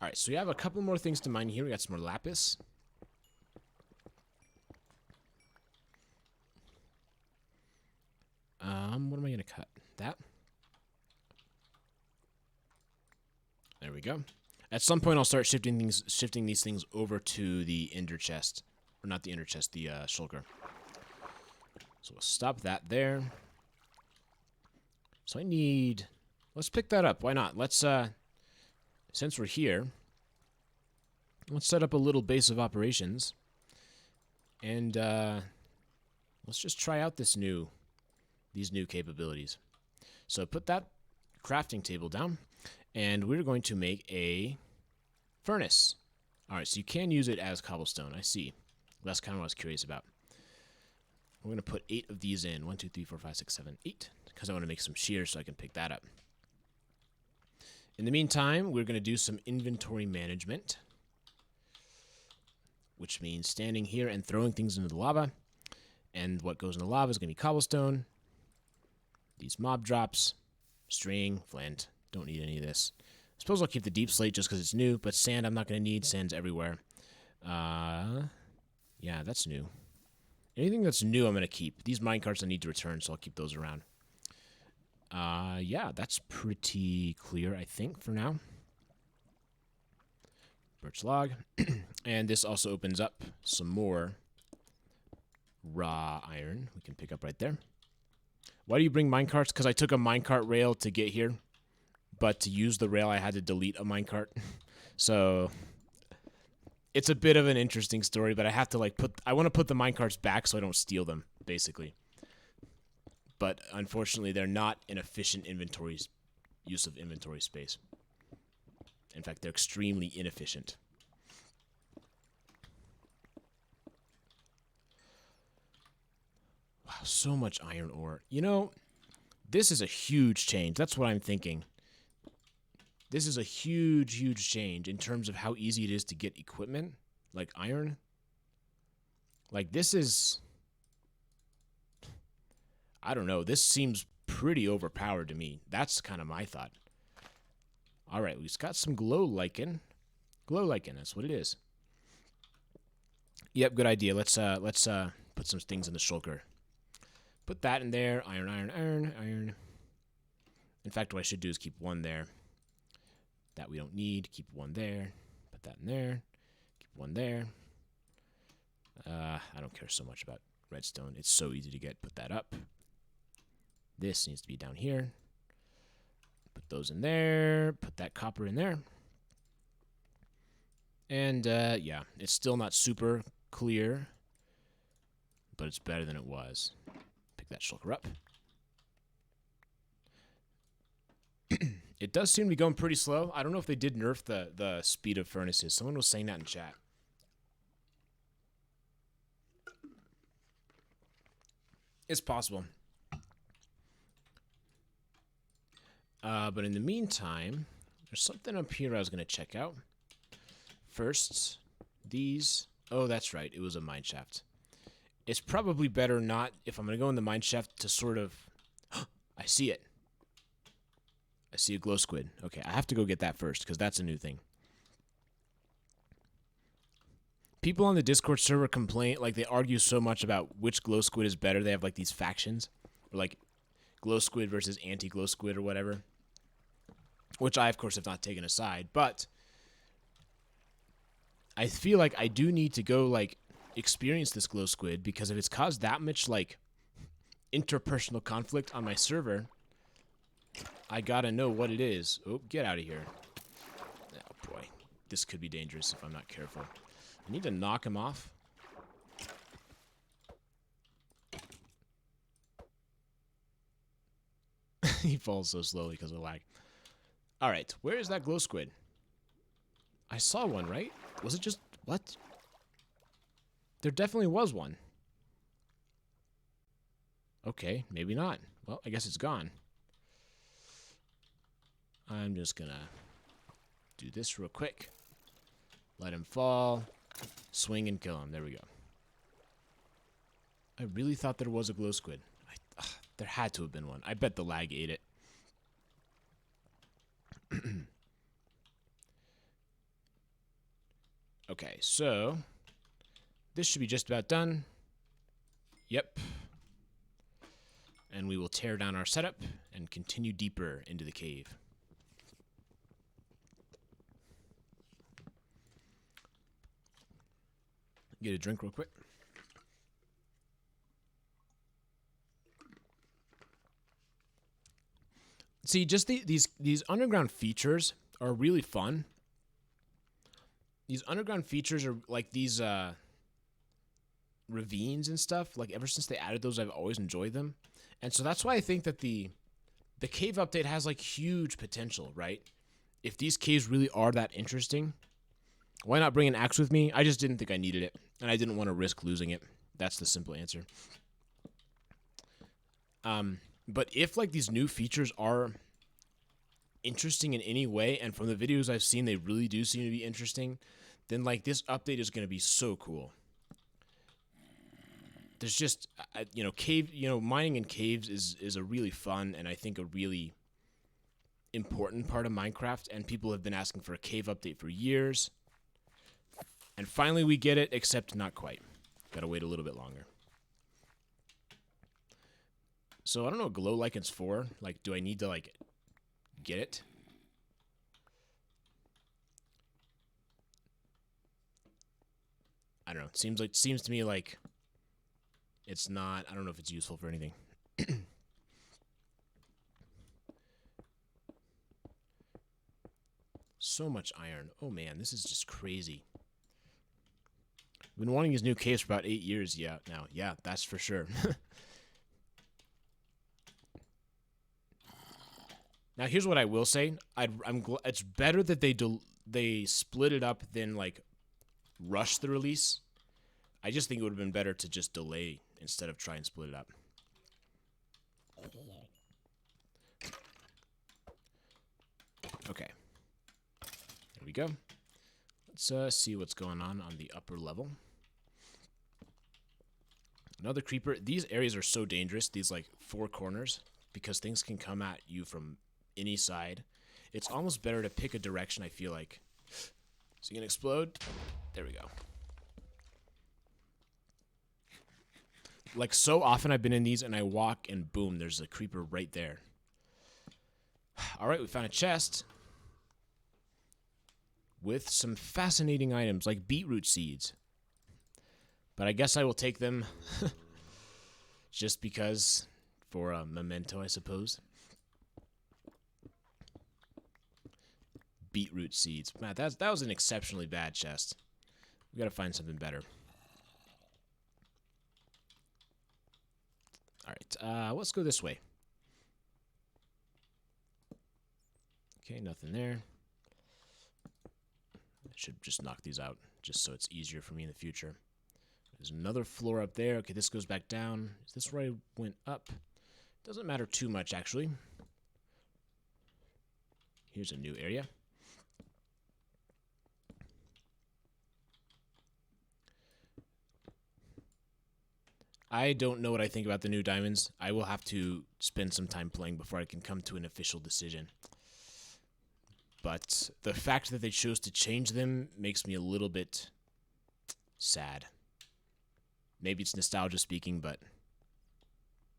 Alright, so we have a couple more things to mine here. We got some more lapis. What am I going to cut? That? There we go. At some point, I'll start shifting these things over to the ender chest. Or not the ender chest, the shulker. So we'll stop that there. So I need... Let's pick that up. Why not? Let's, since we're here, let's set up a little base of operations. And, let's just try out these new capabilities. So put that crafting table down. And we're going to make a furnace. Alright, so you can use it as cobblestone. I see. That's kind of what I was curious about. We're going to put 8 of these in. 1, 2, 3, 4, 5, 6, 7, 8. Because I want to make some shears so I can pick that up. In the meantime, we're going to do some inventory management. Which means standing here and throwing things into the lava. And what goes in the lava is going to be cobblestone. These mob drops. String, flint. Don't need any of this. I suppose I'll keep the deep slate just because it's new, but sand I'm not going to need. Sand's everywhere. Yeah, that's new. Anything that's new I'm going to keep. These minecarts I need to return, so I'll keep those around. Yeah, that's pretty clear, I think, for now. Birch log. And this also opens up some more raw iron we can pick up right there. Why do you bring minecarts? Because I took a minecart rail to get here. But to use the rail, I had to delete a minecart. So it's a bit of an interesting story, but I have to like I want to put the minecarts back so I don't steal them, basically. But unfortunately, they're not an efficient use of inventory space. In fact, they're extremely inefficient. Wow, so much iron ore. You know, this is a huge change. That's what I'm thinking. This is a huge, huge change in terms of how easy it is to get equipment, like iron. Like, this is... I don't know. This seems pretty overpowered to me. That's kind of my thought. All right, we've got some glow lichen. Glow lichen, that's what it is. Yep, good idea. Let's put some things in the shulker. Put that in there. Iron, iron, iron, iron. In fact, what I should do is keep one there. That we don't need. Keep one there. Put that in there. Keep one there. I don't care so much about redstone. It's so easy to get. Put that up. This needs to be down here. Put those in there. Put that copper in there. And, yeah, it's still not super clear, but it's better than it was. Pick that shulker up. It does seem to be going pretty slow. I don't know if they did nerf the speed of furnaces. Someone was saying that in chat. It's possible. But in the meantime, there's something up here I was going to check out. First, these. Oh, that's right. It was a mine shaft. It's probably better not, if I'm going to go in the mine shaft, to sort of... I see it. I see a glow squid. Okay, I have to go get that first, because that's a new thing. People on the Discord server complain, like, they argue so much about which glow squid is better. They have, like, these factions. Or, like, glow squid versus anti-glow squid or whatever. Which I, of course, have not taken aside. But I feel like I do need to go, like, experience this glow squid, because if it's caused that much, like, interpersonal conflict on my server, I gotta know what it is. Oh, get out of here. Oh, boy. This could be dangerous if I'm not careful. I need to knock him off. He falls so slowly because of lag. Alright, where is that glow squid? I saw one, right? Was it just... what? There definitely was one. Okay, maybe not. Well, I guess it's gone. I'm just gonna do this real quick. Let him fall. Swing and kill him. There we go. I really thought there was a glow squid. There had to have been one. I bet the lag ate it. Okay, so this should be just about done. Yep. And we will tear down our setup and continue deeper into the cave. Get a drink real quick. See, just these underground features are really fun. These underground features are like these ravines and stuff. Like ever since they added those, I've always enjoyed them. And so that's why I think that the cave update has like huge potential, right? If these caves really are that interesting, why not bring an axe with me? I just didn't think I needed it, and I didn't want to risk losing it. That's the simple answer. But if like these new features are interesting in any way, and from the videos I've seen, they really do seem to be interesting, then like this update is going to be so cool. There's just, mining in caves is a really fun and I think a really important part of Minecraft, and people have been asking for a cave update for years. And finally we get it, except not quite. Gotta wait a little bit longer. So I don't know what glow lichen's for. Like, do I need to, like, get it? I don't know. Seems to me like it's not, I don't know if it's useful for anything. So much iron. Oh man, this is just crazy. I've been wanting these new caves for about 8 years now. Yeah, that's for sure. Now, here's what I will say. It's better that they split it up than, like, rush the release. I just think it would have been better to just delay instead of try and split it up. Okay. There we go. Let's see what's going on the upper level. Another creeper. These areas are so dangerous, these like 4 corners, because things can come at you from any side. It's almost better to pick a direction, I feel like. Is he gonna explode? There we go. Like, so often I've been in these and I walk and boom, there's a creeper right there. Alright, we found a chest with some fascinating items like beetroot seeds. But I guess I will take them just because, for a memento, I suppose. Beetroot seeds. Man, that was an exceptionally bad chest. We gotta find something better. Alright, let's go this way. Okay, nothing there. I should just knock these out, just so it's easier for me in the future. There's another floor up there. Okay, this goes back down. Is this where I went up? Doesn't matter too much, actually. Here's a new area. I don't know what I think about the new diamonds. I will have to spend some time playing before I can come to an official decision. But the fact that they chose to change them makes me a little bit sad. Maybe it's nostalgia speaking, but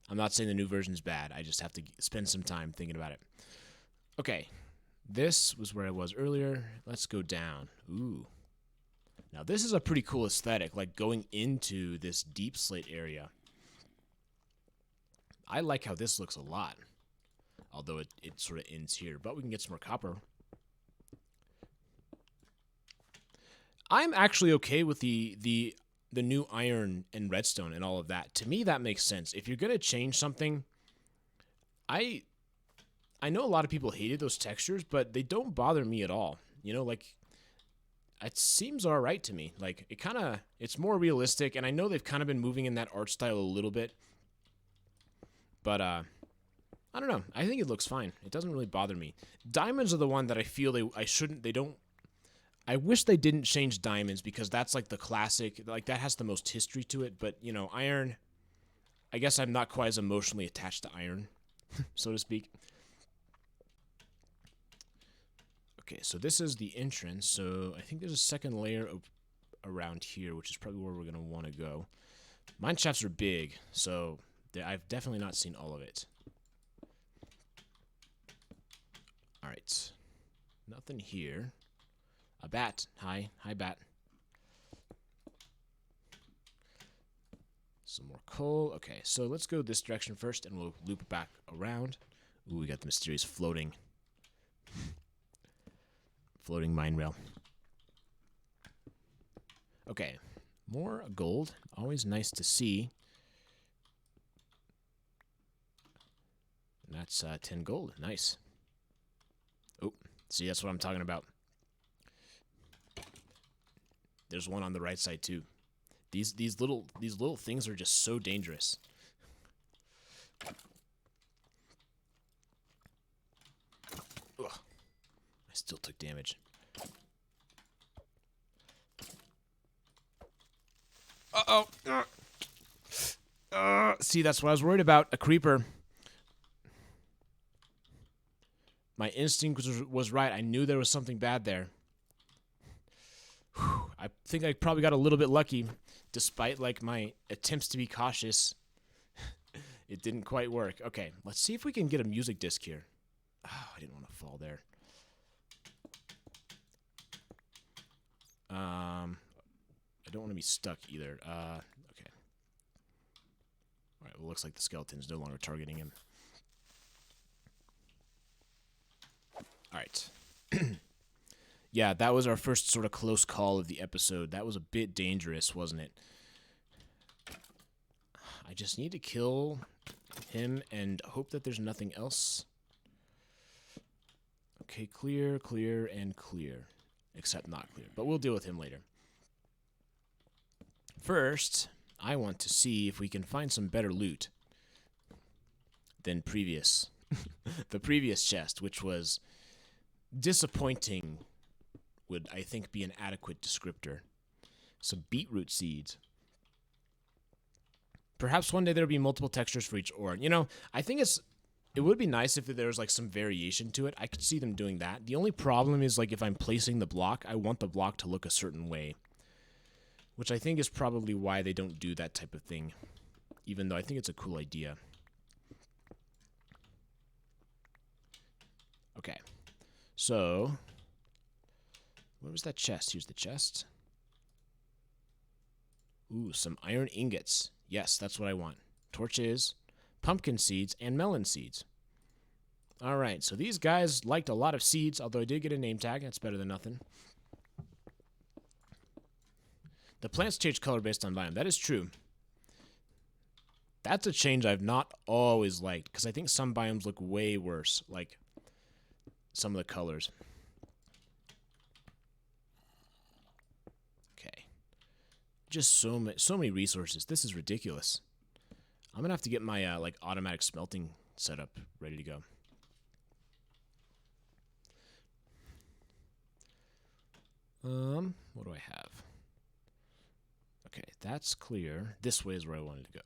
I'm not saying the new version's bad. I just have to spend some time thinking about it. Okay, this was where I was earlier. Let's go down. Ooh. Now, this is a pretty cool aesthetic, like going into this deep slate area. I like how this looks a lot, although it sort of ends here, but we can get some more copper. I'm actually okay with the new iron and redstone and all of that. To me, that makes sense. If you're going to change something, I know a lot of people hated those textures, but they don't bother me at all. You know, like, it seems all right to me. Like, it's more realistic, and I know they've kind of been moving in that art style a little bit. But, I don't know. I think it looks fine. It doesn't really bother me. Diamonds are the one that I feel I wish they didn't change diamonds, because that's like the classic, like that has the most history to it. But, you know, iron, I guess I'm not quite as emotionally attached to iron, so to speak. Okay, so this is the entrance. So I think there's a second layer around here, which is probably where we're going to want to go. Mine shafts are big, so I've definitely not seen all of it. All right. Nothing here. A bat. Hi, bat. Some more coal. Okay, so let's go this direction first, and we'll loop back around. Ooh, we got the mysterious floating mine rail. Okay, more gold. Always nice to see. And that's 10 gold. Nice. Oh, see, that's what I'm talking about. There's one on the right side too. These little things are just so dangerous. Ugh. I still took damage. Uh-oh. See, that's what I was worried about. A creeper. My instinct was right. I knew there was something bad there. Whew. I think I probably got a little bit lucky, despite like my attempts to be cautious. It didn't quite work. Okay, let's see if we can get a music disc here. Oh, I didn't want to fall there. I don't want to be stuck either. Okay. All right, well, looks like the skeleton's no longer targeting him. All right. Yeah, that was our first sort of close call of the episode. That was a bit dangerous, wasn't it? I just need to kill him and hope that there's nothing else. Okay, clear, clear, and clear. Except not clear, but we'll deal with him later. First, I want to see if we can find some better loot than previous. The previous chest, which was disappointing, would, I think, be an adequate descriptor. Some beetroot seeds. Perhaps one day there'll be multiple textures for each ore. You know, I think it would be nice if there was like some variation to it. I could see them doing that. The only problem is like if I'm placing the block, I want the block to look a certain way, which I think is probably why they don't do that type of thing, even though I think it's a cool idea. Okay, so where was that chest? Here's the chest. Ooh, some iron ingots. Yes, that's what I want. Torches, pumpkin seeds, and melon seeds. All right, so these guys liked a lot of seeds, although I did get a name tag. That's better than nothing. The plants change color based on biome. That is true. That's a change I've not always liked, because I think some biomes look way worse, like some of the colors. Okay. Just so many resources. This is ridiculous. I'm going to have to get my like automatic smelting setup ready to go. What do I have? Okay, that's clear. This way is where I wanted to go.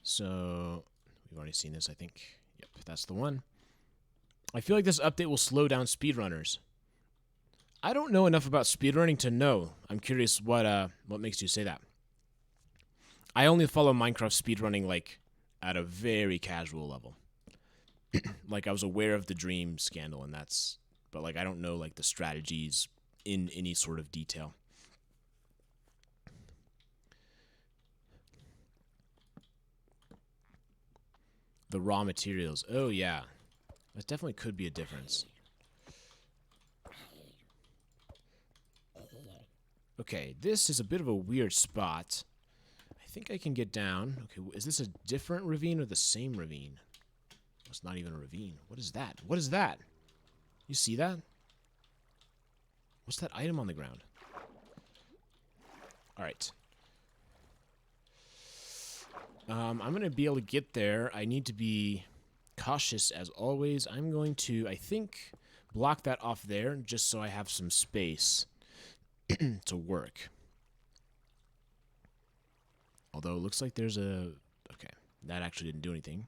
So, we've already seen this, I think. Yep, that's the one. I feel like this update will slow down speedrunners. I don't know enough about speedrunning to know. I'm curious what makes you say that. I only follow Minecraft speedrunning like at a very casual level. Like I was aware of the Dream scandal and but like I don't know like the strategies in any sort of detail. The raw materials. Oh yeah. That definitely could be a difference. Okay, this is a bit of a weird spot. I think I can get down. Okay, is this a different ravine or the same ravine? It's not even a ravine. What is that? What is that? You see that? What's that item on the ground? Alright. I'm going to be able to get there. I need to be cautious as always. I'm going to, I think, block that off there just so I have some space to work. Although it looks like there's a... Okay, that actually didn't do anything.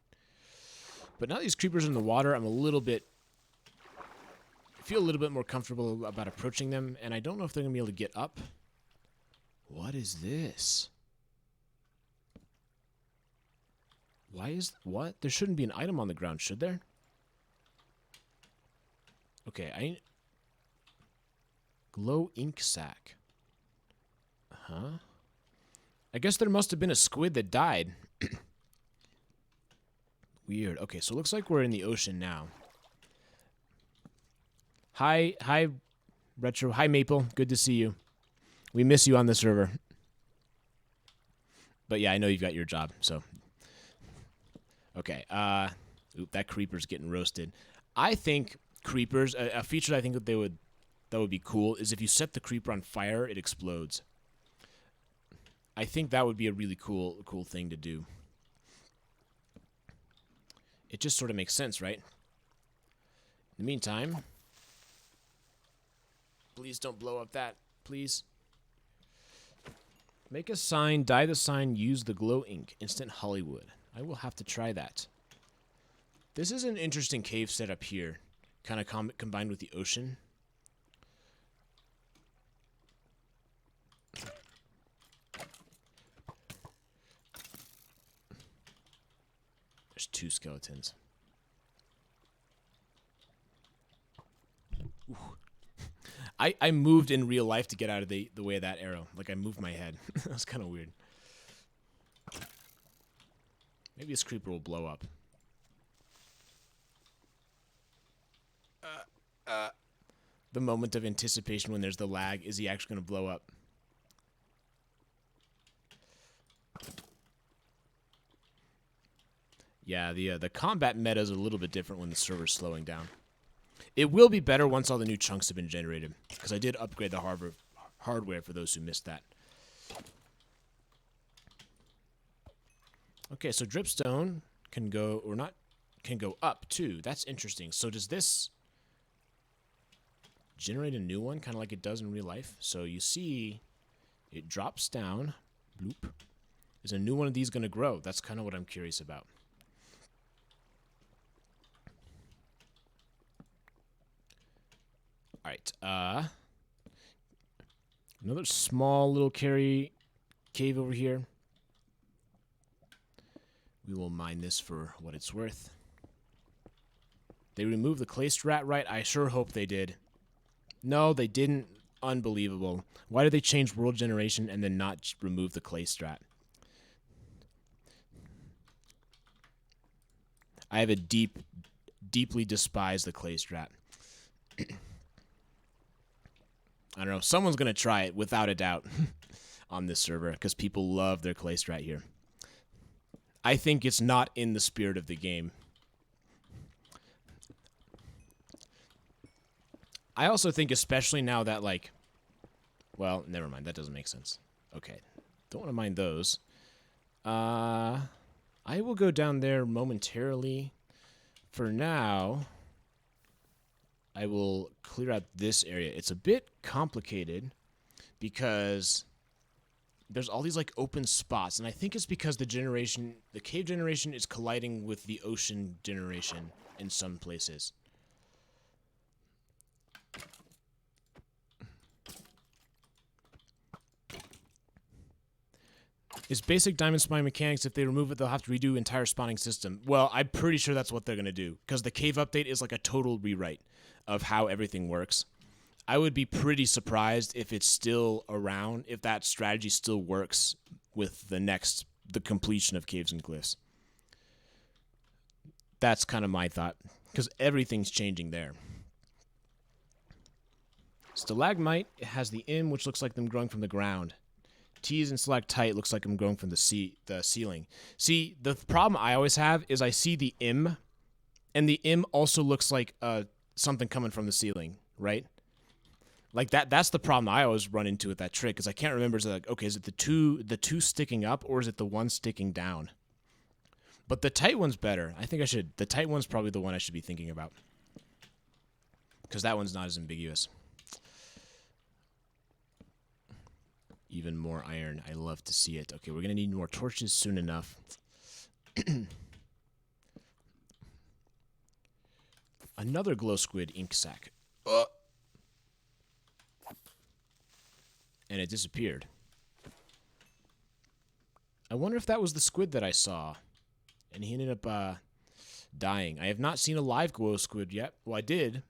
But now these creepers are in the water, I'm a little bit... I feel a little bit more comfortable about approaching them, and I don't know if they're going to be able to get up. What is this? Why is... What? There shouldn't be an item on the ground, should there? Okay, Glow ink sac. Huh? I guess there must have been a squid that died. Weird. Okay, so it looks like we're in the ocean now. Hi, Retro. Hi, Maple. Good to see you. We miss you on the server. But yeah, I know you've got your job, so. Okay, oop, that creeper's getting roasted. I think creepers, a feature I think that would be cool is if you set the creeper on fire, it explodes. I think that would be a really cool thing to do. It just sort of makes sense, right? In the meantime, please don't blow up that, please. Make a sign, dye the sign, use the glow ink, instant Hollywood. I will have to try that. This is an interesting cave setup here, kind of combined with the ocean. There's 2 skeletons. Ooh. I moved in real life to get out of the way of that arrow. Like, I moved my head. That was kind of weird. Maybe this creeper will blow up. The moment of anticipation when there's the lag. Is he actually going to blow up? Yeah, the combat meta is a little bit different when the server's slowing down. It will be better once all the new chunks have been generated, because I did upgrade the hardware for those who missed that. Okay, so dripstone can go, or not, can go up too. That's interesting. So does this generate a new one, kind of like it does in real life? So you see it drops down. Bloop. Is a new one of these going to grow? That's kind of what I'm curious about. All right. Another small little cave over here. We will mine this for what it's worth. They removed the clay strat, right? I sure hope they did. No, they didn't. Unbelievable. Why did they change world generation and then not remove the clay strat? I have a deeply despise the clay strat. I don't know. Someone's going to try it without a doubt on this server because people love their clay strat here. I think it's not in the spirit of the game. I also think, especially now that, like, well, never mind. That doesn't make sense. Okay. Don't want to mind those. I will go down there momentarily. For now, I will clear out this area. It's a bit complicated because there's all these like open spots, and I think it's because the cave generation is colliding with the ocean generation in some places. Is basic diamond spawning mechanics, if they remove it, they'll have to redo entire spawning system. Well, I'm pretty sure that's what they're going to do, because the cave update is like a total rewrite of how everything works. I would be pretty surprised if it's still around, if that strategy still works with the completion of Caves and Glyphs. That's kind of my thought, because everything's changing there. Stalagmite has the M, which looks like them growing from the ground. T's and stalactite looks like I'm growing from the ceiling. See, the problem I always have is I see the M, and the M also looks like something coming from the ceiling, right? Like that's the problem I always run into with that trick, because I can't remember, is it like, okay, is it the two sticking up, or is it the one sticking down? But the tight one's better. I think the tight one's probably the one I should be thinking about, because that one's not as ambiguous. Even more iron. I love to see it. Okay, we're going to need more torches soon enough. Another glow squid ink sac. And it disappeared. I wonder if that was the squid that I saw. And he ended up dying. I have not seen a live glow squid yet. Well, I did,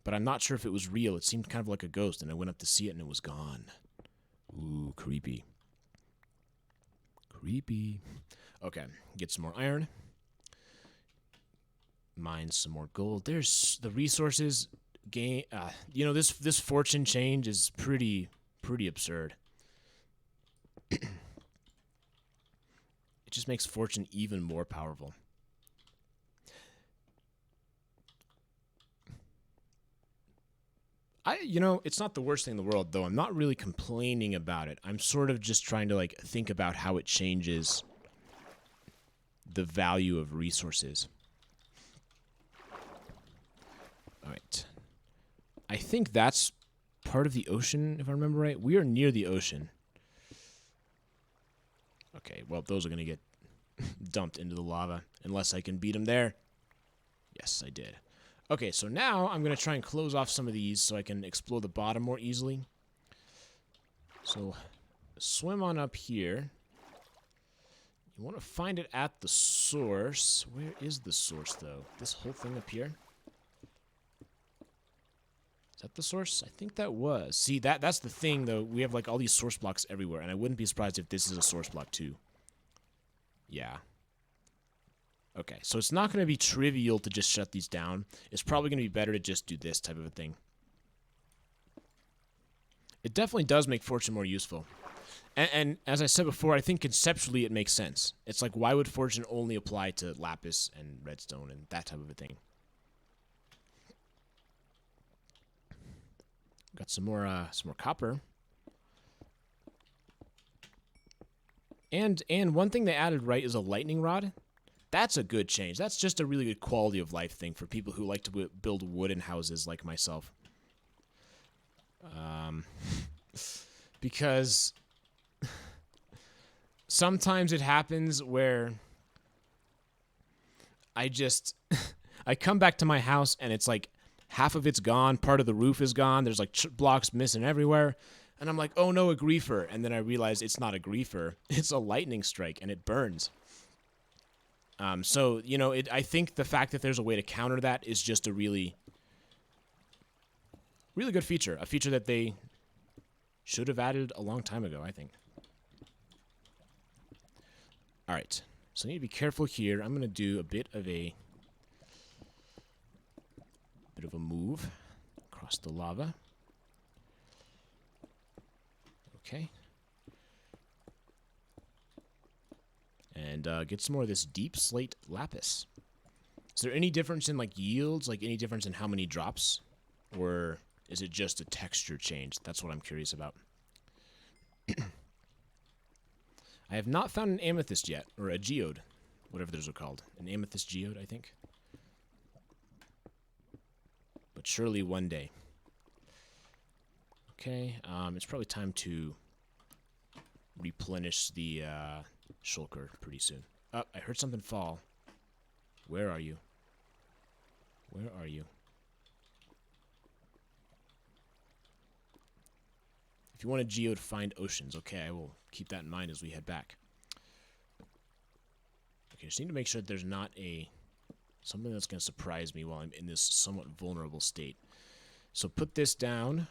but I'm not sure if it was real. It seemed kind of like a ghost, and I went up to see it, and it was gone. Ooh, creepy. Creepy. Okay, get some more iron. Mine some more gold. There's the resources gain. You know, this fortune change is pretty absurd. It just makes fortune even more powerful. You know, it's not the worst thing in the world, though. I'm not really complaining about it. I'm sort of just trying to, like, think about how it changes the value of resources. All right. I think that's part of the ocean, if I remember right. We are near the ocean. Okay, well, those are going to get dumped into the lava, unless I can beat them there. Yes, I did. Okay, so now I'm going to try and close off some of these so I can explore the bottom more easily. So, swim on up here. You want to find it at the source. Where is the source, though? This whole thing up here? Is that the source? I think that was. See, that's the thing, though. We have, like, all these source blocks everywhere, and I wouldn't be surprised if this is a source block, too. Yeah. Okay, so it's not going to be trivial to just shut these down. It's probably going to be better to just do this type of a thing. It definitely does make fortune more useful. And as I said before, I think conceptually it makes sense. It's like, why would fortune only apply to lapis and redstone and that type of a thing? Got some more copper. And one thing they added, right, is a lightning rod. That's a good change. That's just a really good quality of life thing for people who like to build wooden houses like myself. Because sometimes it happens where I just I come back to my house and it's like half of it's gone, part of the roof is gone, there's like blocks missing everywhere, and I'm like, oh no, a griefer. And then I realize it's not a griefer, it's a lightning strike, and it burns. So, you know, I think the fact that there's a way to counter that is just a really, really good feature. A feature that they should have added a long time ago, I think. Alright, so I need to be careful here. I'm going to do a bit of a move across the lava. Okay. And get some more of this deep slate lapis. Is there any difference in, like, yields? Like, any difference in how many drops? Or is it just a texture change? That's what I'm curious about. I have not found an amethyst yet, or a geode, whatever those are called. An amethyst geode, I think. But surely one day. Okay, it's probably time to replenish the shulker pretty soon. Oh, I heard something fall. Where are you? Where are you? If you want a geode, find oceans. Okay, I will keep that in mind as we head back. Okay, just need to make sure that there's not something that's going to surprise me while I'm in this somewhat vulnerable state. So put this down.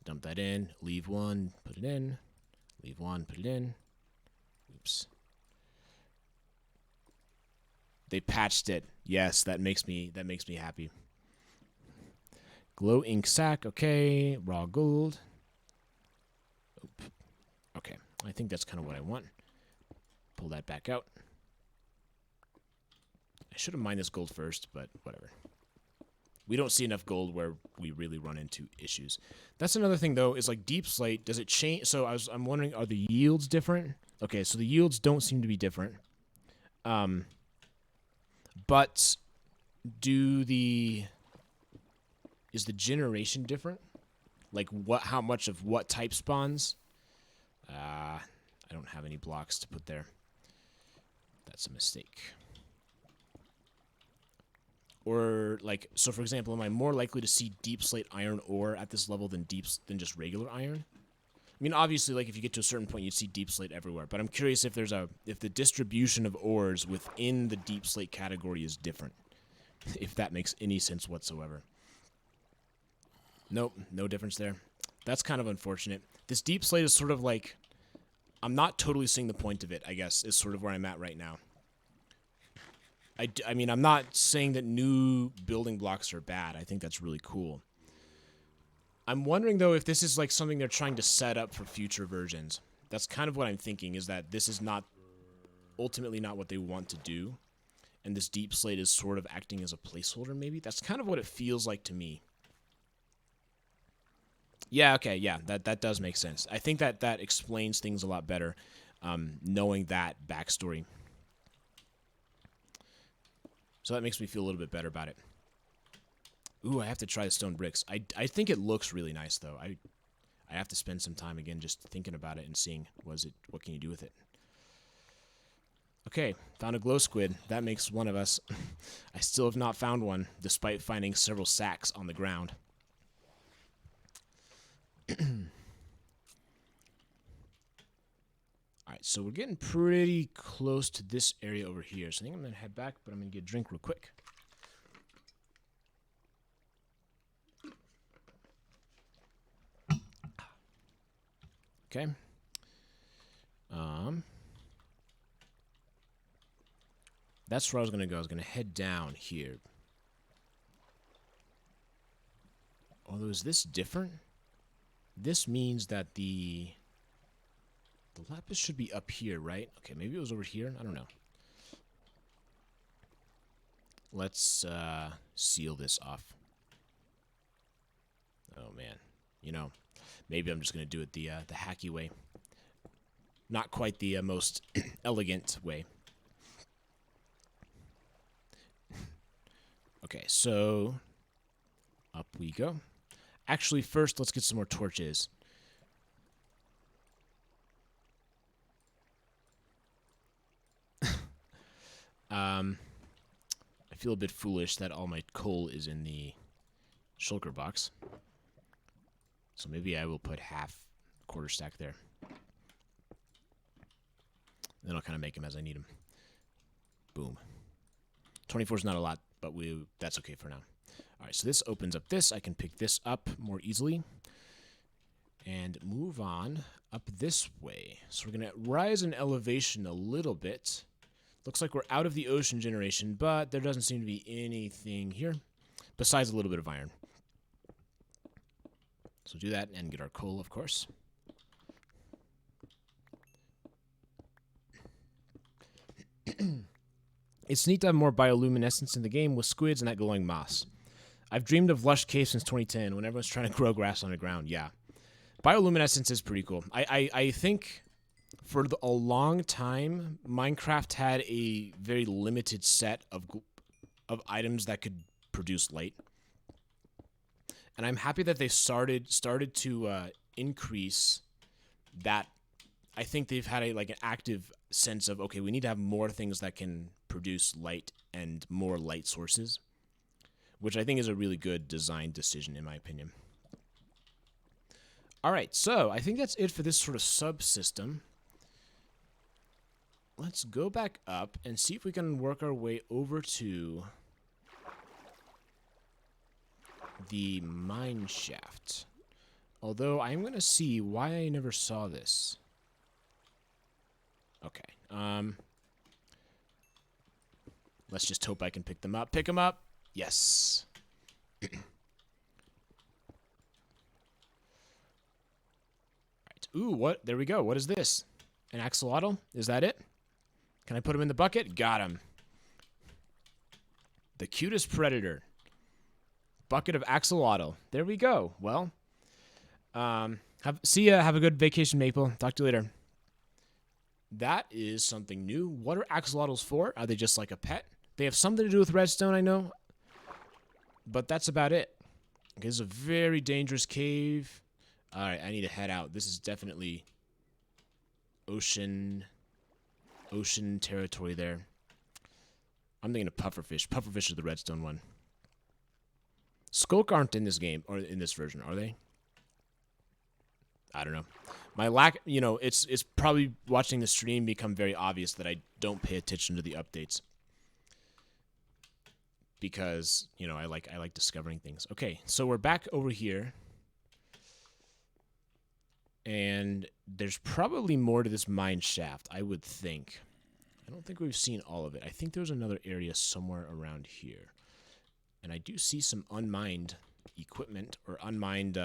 Dump that in. Leave one. Put it in. Leave one. Put it in. Oops. They patched it. Yes, that makes me happy. Glow ink sack. Okay. Raw gold. Oop. Okay. I think that's kind of what I want. Pull that back out. I should have mined this gold first, but whatever. We don't see enough gold where we really run into issues. That's another thing, though, is like deep slate. Does it change? So I'm wondering, are the yields different? Okay, so the yields don't seem to be different. But is the generation different? Like how much of what type spawns? I don't have any blocks to put there. That's a mistake. Or, like, so for example, am I more likely to see deep slate iron ore at this level than just regular iron? I mean, obviously, like, if you get to a certain point, you'd see deep slate everywhere. But I'm curious if if the distribution of ores within the deep slate category is different. If that makes any sense whatsoever. Nope, no difference there. That's kind of unfortunate. This deep slate is sort of like, I'm not totally seeing the point of it, I guess, is sort of where I'm at right now. I mean, I'm not saying that new building blocks are bad. I think that's really cool. I'm wondering, though, if this is like something they're trying to set up for future versions. That's kind of what I'm thinking, is that this is ultimately not what they want to do. And this deep slate is sort of acting as a placeholder, maybe? That's kind of what it feels like to me. Yeah, okay, yeah, that does make sense. I think that explains things a lot better, knowing that backstory. So that makes me feel a little bit better about it. Ooh, I have to try the stone bricks. I think it looks really nice, though. I have to spend some time, again, just thinking about it and seeing what can you do with it. Okay, found a glow squid. That makes one of us. I still have not found one, despite finding several sacks on the ground. Alright, so we're getting pretty close to this area over here. So I think I'm going to head back, but I'm going to get a drink real quick. Okay. That's where I was going to go. I was going to head down here. Although, is this different? This means that the lapis should be up here, right? Okay, maybe it was over here. I don't know. Let's seal this off. Oh, man. You know, maybe I'm just going to do it the hacky way. not quite the most elegant way. Okay, so up we go. Actually, first, let's get some more torches. I feel a bit foolish that all my coal is in the shulker box. So maybe I will put quarter stack there. Then I'll kind of make them as I need them. Boom. 24 is not a lot, but that's okay for now. All right, so this opens up this. I can pick this up more easily and move on up this way. So we're going to rise in elevation a little bit. Looks like we're out of the ocean generation, but there doesn't seem to be anything here besides a little bit of iron. So do that and get our coal, of course. It's neat to have more bioluminescence in the game with squids and that glowing moss. I've dreamed of lush caves since 2010 when everyone's trying to grow grass underground. Yeah. Bioluminescence is pretty cool. I think for a long time, Minecraft had a very limited set of items that could produce light. And I'm happy that they started to increase that. I think they've had an active sense of, okay, we need to have more things that can produce light and more light sources, which I think is a really good design decision in my opinion. All right, so I think that's it for this sort of subsystem. Let's go back up and see if we can work our way over to the mine shaft. Although I'm going to see why I never saw this. Okay. Let's just hope I can pick them up. Pick them up. Yes. Right. Ooh, what? There we go. What is this? An axolotl? Is that it? Can I put him in the bucket? Got him. The cutest predator. Bucket of axolotl. There we go. Well, see ya. Have a good vacation, Maple. Talk to you later. That is something new. What are axolotls for? Are they just like a pet? They have something to do with redstone, I know. But that's about it. Okay, this is a very dangerous cave. Alright, I need to head out. This is definitely ocean territory there. I'm thinking of pufferfish. Pufferfish is the redstone one. Skulk aren't in this game, or in this version, are they? I don't know. My lack, it's probably watching the stream become very obvious that I don't pay attention to the updates. Because, I like discovering things. Okay, so we're back over here. And there's probably more to this mine shaft, I would think. I don't think we've seen all of it. I think there's another area somewhere around here. And I do see some unmined equipment, or unmined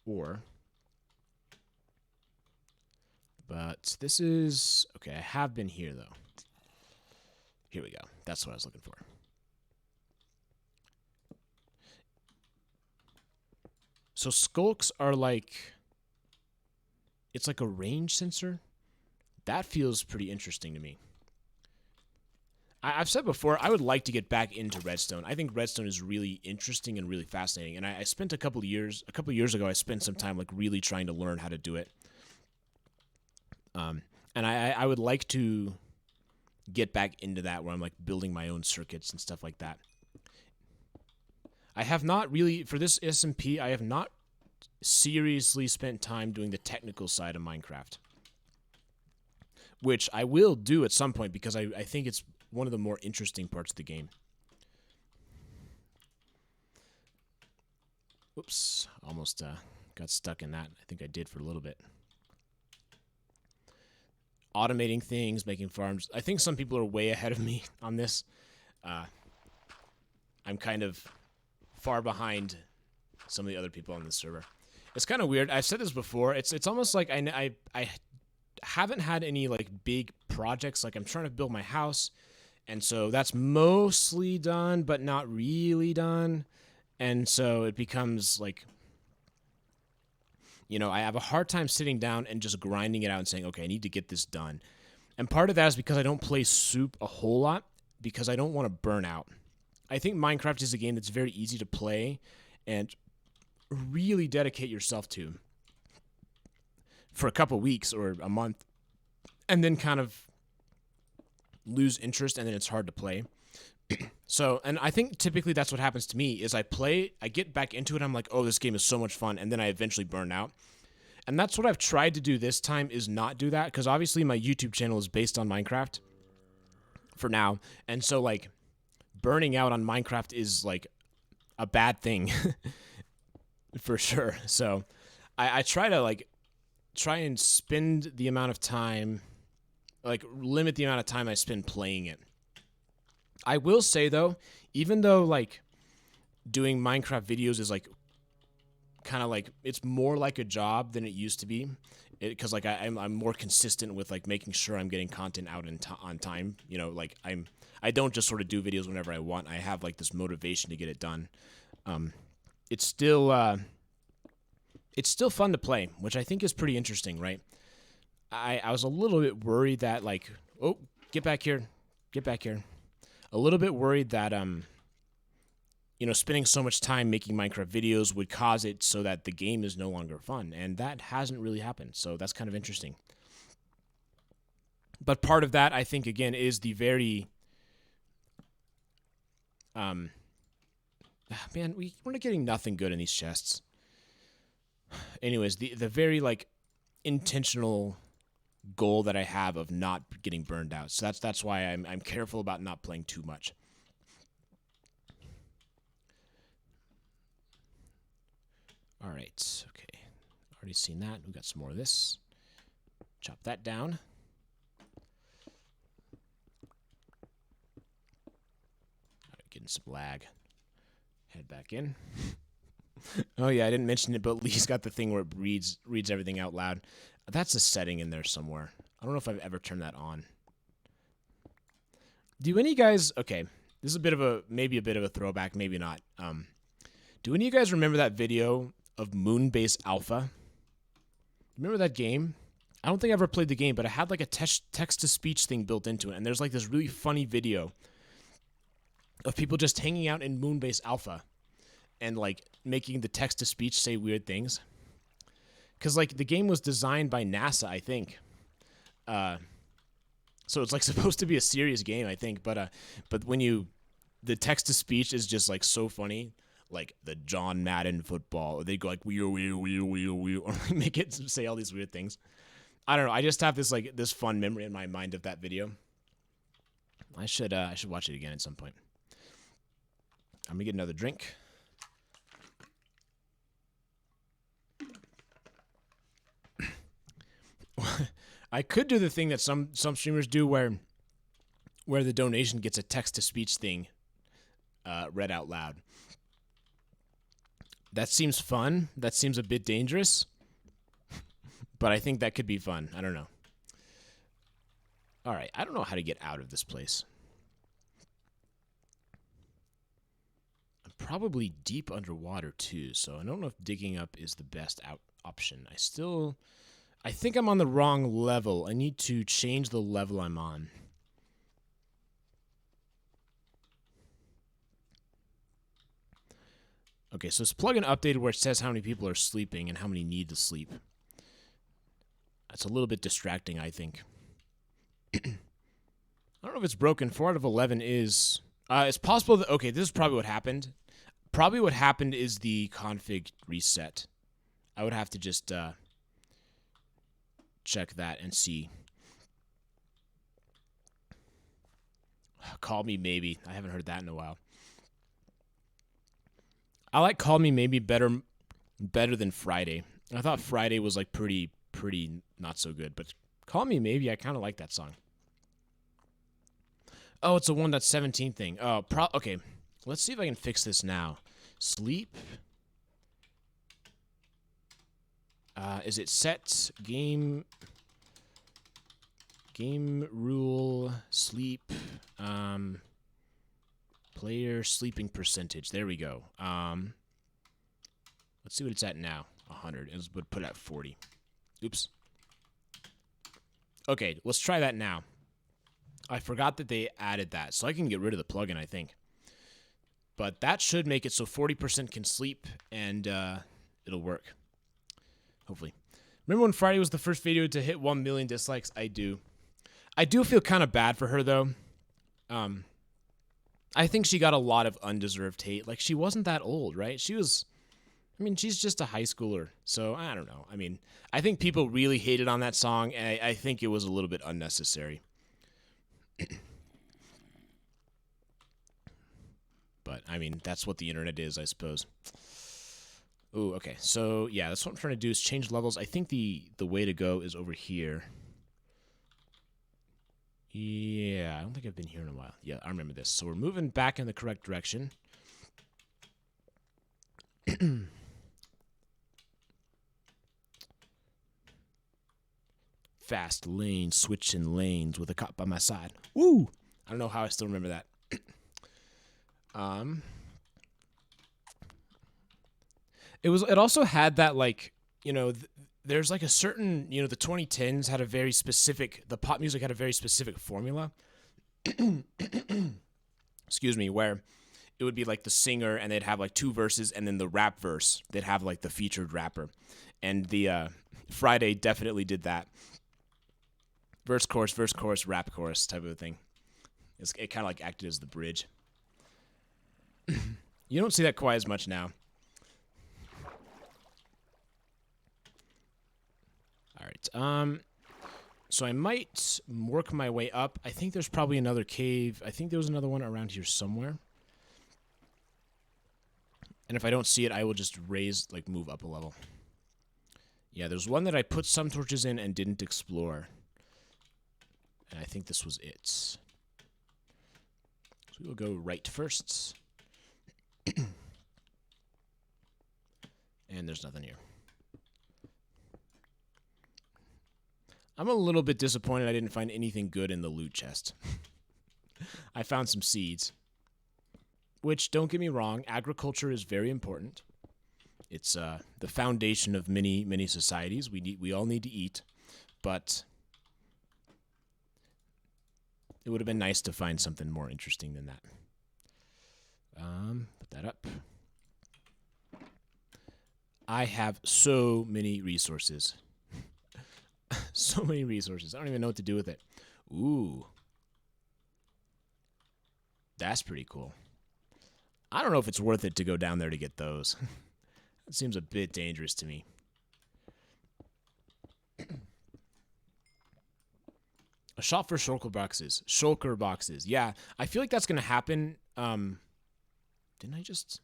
ore. But this is... Okay, I have been here, though. Here we go. That's what I was looking for. So skulks are like... It's like a range sensor. That feels pretty interesting to me. I've said before, I would like to get back into redstone. I think redstone is really interesting and really fascinating. And I spent a couple of years ago, I spent some time really trying to learn how to do it. And I would like to get back into that where I'm building my own circuits and stuff like that. I have not really, for this SMP, I have not seriously spent time doing the technical side of Minecraft. Which I will do at some point because I think it's one of the more interesting parts of the game. Oops, almost got stuck in that. I think I did for a little bit. Automating things, making farms. I think some people are way ahead of me on this. I'm kind of far behind some of the other people on the server. It's kind of weird. I've said this before. It's almost like I haven't had any big projects. I'm trying to build my house, and so that's mostly done, but not really done. And so it becomes You know, I have a hard time sitting down and just grinding it out and saying, okay, I need to get this done. And part of that is because I don't play Soup a whole lot because I don't want to burn out. I think Minecraft is a game that's very easy to play and really dedicate yourself to for a couple weeks or a month and then kind of lose interest and then it's hard to play. So, and I think typically that's what happens to me is I get back into it, I'm like, oh, this game is so much fun, and then I eventually burn out. And that's what I've tried to do this time is not do that, because obviously my YouTube channel is based on Minecraft for now, and so, like, burning out on Minecraft is, like, a bad thing, for sure. So, I try to, like, try and spend the amount of time, like, limit the amount of time I spend playing it. I will say, though, even though, like, doing Minecraft videos is, like, kind of, like, it's more like a job than it used to be, because, like, I'm more consistent with, like, making sure I'm getting content out on time, you know, like, I don't just sort of do videos whenever I want. I have, like, this motivation to get it done. It's still fun to play, which I think is pretty interesting, right? I was a little bit worried that, like, oh, get back here. A little bit worried that, you know, spending so much time making Minecraft videos would cause it so that the game is no longer fun, and that hasn't really happened, so that's kind of interesting. But part of that, I think, again, is the very, man, we're not getting nothing good in these chests. Anyways, the very, like, intentional goal that I have of not getting burned out. So that's why I'm careful about not playing too much. All right, okay. Already seen that. We got some more of this. Chop that down. All right, getting some lag. Head back in. Oh yeah, I didn't mention it, but Lee's got the thing where it reads everything out loud. That's a setting in there somewhere. I don't know if I've ever turned that on. Do any of you guys... Okay, this is maybe a bit of a throwback, maybe not. Do any of you guys remember that video of Moonbase Alpha? Remember that game? I don't think I ever played the game, but it had like a text-to-speech thing built into it, and there's like this really funny video of people just hanging out in Moonbase Alpha and like making the text-to-speech say weird things. Because, like, the game was designed by NASA, I think. So it's, like, supposed to be a serious game, I think. But when the text-to-speech is just, like, so funny. Like, the John Madden football. Or they go, like, wee, or make it say all these weird things. I don't know. I just have this, like, this fun memory in my mind of that video. I should watch it again at some point. I'm gonna get another drink. I could do the thing that some streamers do where the donation gets a text-to-speech thing read out loud. That seems fun. That seems a bit dangerous. But I think that could be fun. I don't know. All right. I don't know how to get out of this place. I'm probably deep underwater, too, so I don't know if digging up is the best option. I think I'm on the wrong level. I need to change the level I'm on. Okay, so it's plugin updated where it says how many people are sleeping and how many need to sleep. That's a little bit distracting, I think. I don't know if it's broken. 4 out of 11 is... it's possible that... Okay, this is probably what happened. Probably what happened is the config reset. I would have to just... check that and see. Call Me Maybe. I haven't heard that in a while. I like Call Me Maybe better than Friday. I thought Friday was like pretty not so good, but Call Me Maybe, I kind of like that song. Oh, it's a 1.17 thing. Oh, okay. Let's see if I can fix this now. Sleep. Is it set game rule sleep player sleeping percentage? There we go. Let's see what it's at now. 100. It would put it at 40. Oops. Okay, let's try that now. I forgot that they added that, so I can get rid of the plugin, I think. But that should make it so 40% can sleep, and it'll work. Hopefully. Remember when Friday was the first video to hit 1 million dislikes? I do. I do feel kind of bad for her, though. I think she got a lot of undeserved hate. Like, she wasn't that old, right? She was... I mean, she's just a high schooler, so I don't know. I mean, I think people really hated on that song, and I think it was a little bit unnecessary. But, I mean, that's what the internet is, I suppose. Ooh, okay. So, yeah, that's what I'm trying to do is change levels. I think the way to go is over here. Yeah, I don't think I've been here in a while. Yeah, I remember this. So we're moving back in the correct direction. Fast lane, switching lanes with a cop by my side. Woo! I don't know how I still remember that. It also had that, like, you know, there's like a certain, you know, the 2010s had a very specific, the pop music had a very specific formula. Excuse me, where it would be like the singer and they'd have like 2 verses, and then the rap verse, they'd have like the featured rapper. And the Friday definitely did that. Verse, chorus, rap, chorus type of a thing. It kind of like acted as the bridge. You don't see that quite as much now. All right. So I might work my way up. I think there's probably another cave. I think there was another one around here somewhere. And if I don't see it, I will just move up a level. Yeah, there's one that I put some torches in and didn't explore. And I think this was it. So we will go right first. And there's nothing here. I'm a little bit disappointed I didn't find anything good in the loot chest. I found some seeds. Which, don't get me wrong, agriculture is very important. It's the foundation of many, many societies. We all need to eat. But it would have been nice to find something more interesting than that. Put that up. I have so many resources. So many resources. I don't even know what to do with it. Ooh. That's pretty cool. I don't know if it's worth it to go down there to get those. That seems a bit dangerous to me. A shop for shulker boxes. Shulker boxes. Yeah, I feel like that's going to happen. Didn't I just...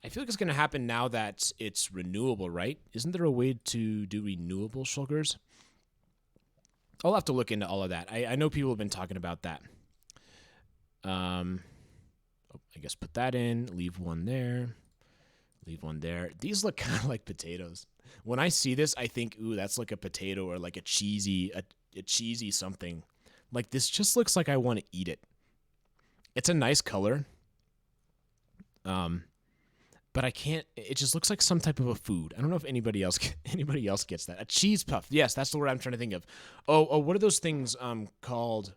I feel like it's going to happen now that it's renewable, right? Isn't there a way to do renewable shulkers? I'll have to look into all of that. I know people have been talking about that. I guess put that in. Leave one there. Leave one there. These look kind of like potatoes. When I see this, I think, ooh, that's like a potato or like a cheesy something. Like, this just looks like I want to eat it. It's a nice color. But I can't. It just looks like some type of a food. I don't know if anybody else gets that. A cheese puff. Yes, that's the word I'm trying to think of. Oh, what are those things called?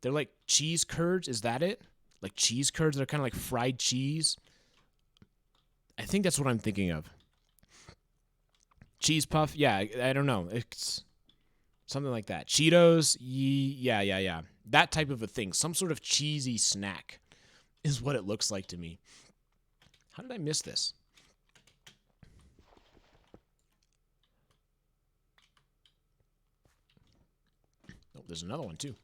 They're like cheese curds. Is that it? Like cheese curds? They're kind of like fried cheese. I think that's what I'm thinking of. Cheese puff. Yeah, I don't know. It's something like that. Cheetos. Yeah. That type of a thing. Some sort of cheesy snack is what it looks like to me. How did I miss this? Oh, there's another one, too.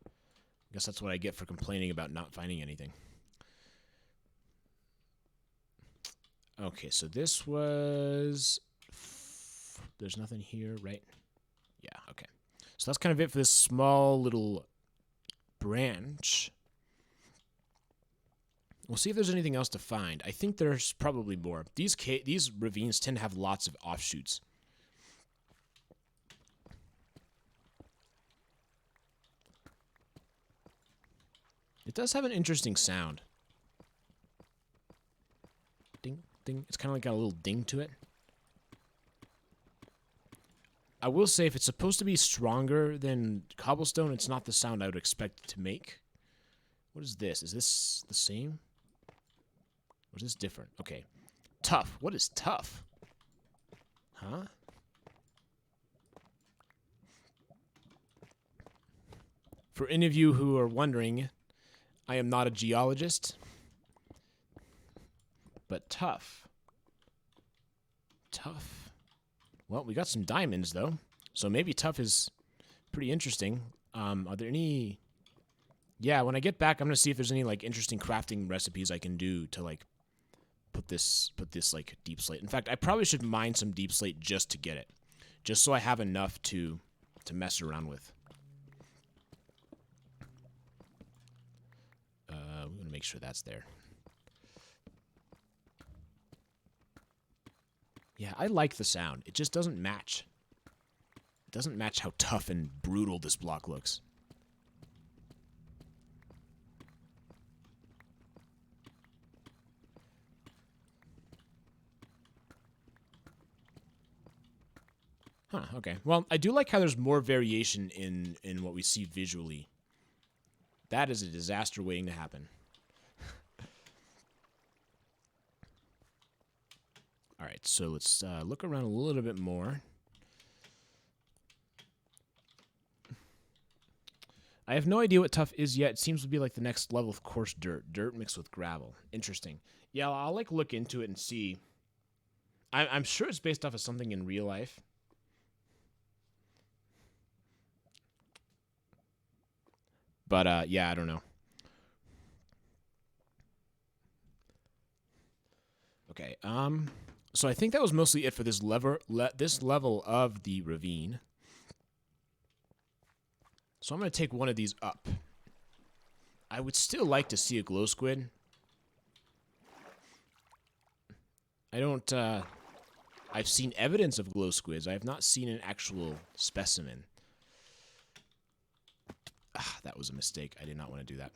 I guess that's what I get for complaining about not finding anything. Okay, so this was... There's nothing here, right? Yeah, okay. So that's kind of it for this small little branch. We'll see if there's anything else to find. I think there's probably more. These ravines tend to have lots of offshoots. It does have an interesting sound. Ding, ding. It's kind of like got a little ding to it. I will say if it's supposed to be stronger than cobblestone, it's not the sound I would expect it to make. What is this? Is this the same? Or is this different? Okay. Tough. What is tough? Huh? For any of you who are wondering, I am not a geologist. But tough. Tough. Well, we got some diamonds, though. So maybe tough is pretty interesting. Are there any... Yeah, when I get back, I'm going to see if there's any, like, interesting crafting recipes I can do to, like, put this like, deep slate. In fact, I probably should mine some deep slate just to get it. Just so I have enough to mess around with. We're going to make sure that's there. Yeah, I like the sound. It just doesn't match. It doesn't match how tough and brutal this block looks. Huh, okay. Well, I do like how there's more variation in what we see visually. That is a disaster waiting to happen. Alright, so let's look around a little bit more. I have no idea what tough is yet. It seems to be like the next level of coarse dirt. Dirt mixed with gravel. Interesting. Yeah, I'll like look into it and see. I'm sure it's based off of something in real life. But, yeah, I don't know. Okay, so I think that was mostly it for this level of the ravine. So I'm going to take one of these up. I would still like to see a glow squid. I don't, I've seen evidence of glow squids. I have not seen an actual specimen. Ah, that was a mistake. I did not want to do that.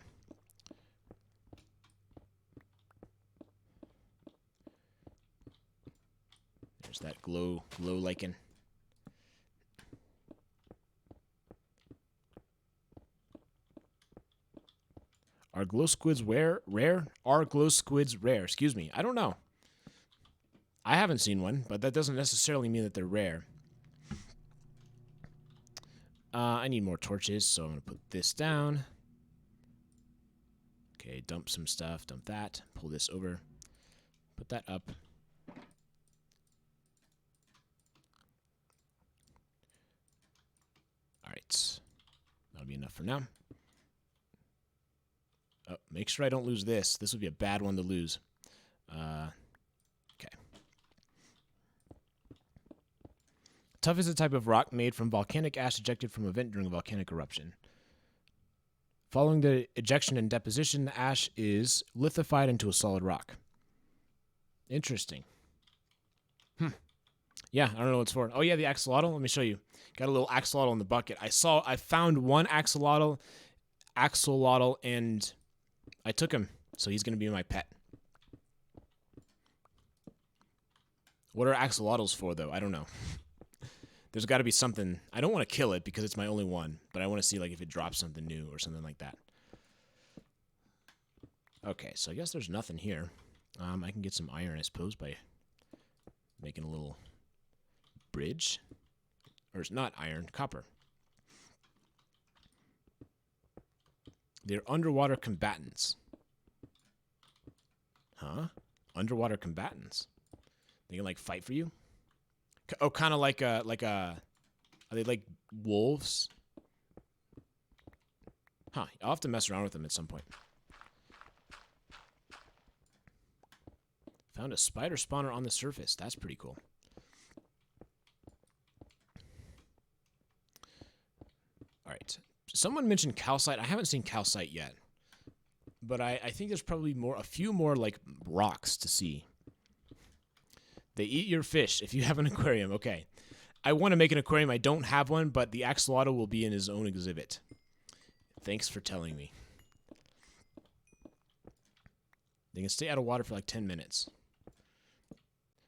There's that glow lichen. Are glow squids rare? Are glow squids rare? Excuse me. I don't know. I haven't seen one, but that doesn't necessarily mean that they're rare. I need more torches, so I'm going to put this down. Okay, dump some stuff. Dump that. Pull this over. Put that up. Alright. That'll be enough for now. Oh, make sure I don't lose this. This would be a bad one to lose. Okay. Tuff is a type of rock made from volcanic ash ejected from a vent during a volcanic eruption. Following the ejection and deposition, the ash is lithified into a solid rock. Interesting. Yeah, I don't know what it's for. Oh, yeah, the axolotl. Let me show you. Got a little axolotl in the bucket. I found one axolotl, and I took him, so he's going to be my pet. What are axolotls for, though? I don't know. There's got to be something. I don't want to kill it because it's my only one, but I want to see like if it drops something new or something like that. Okay, so I guess there's nothing here. I can get some iron, I suppose, by making a little bridge. Or it's not iron, copper. They're underwater combatants. Huh? Underwater combatants? They can like fight for you? Oh, kind of like a, are they like wolves? Huh, I'll have to mess around with them at some point. Found a spider spawner on the surface. That's pretty cool. Alright. Someone mentioned calcite. I haven't seen calcite yet. But I think there's probably a few more like rocks to see. They eat your fish if you have an aquarium. Okay. I want to make an aquarium. I don't have one, but the axolotl will be in his own exhibit. Thanks for telling me. They can stay out of water for like 10 minutes.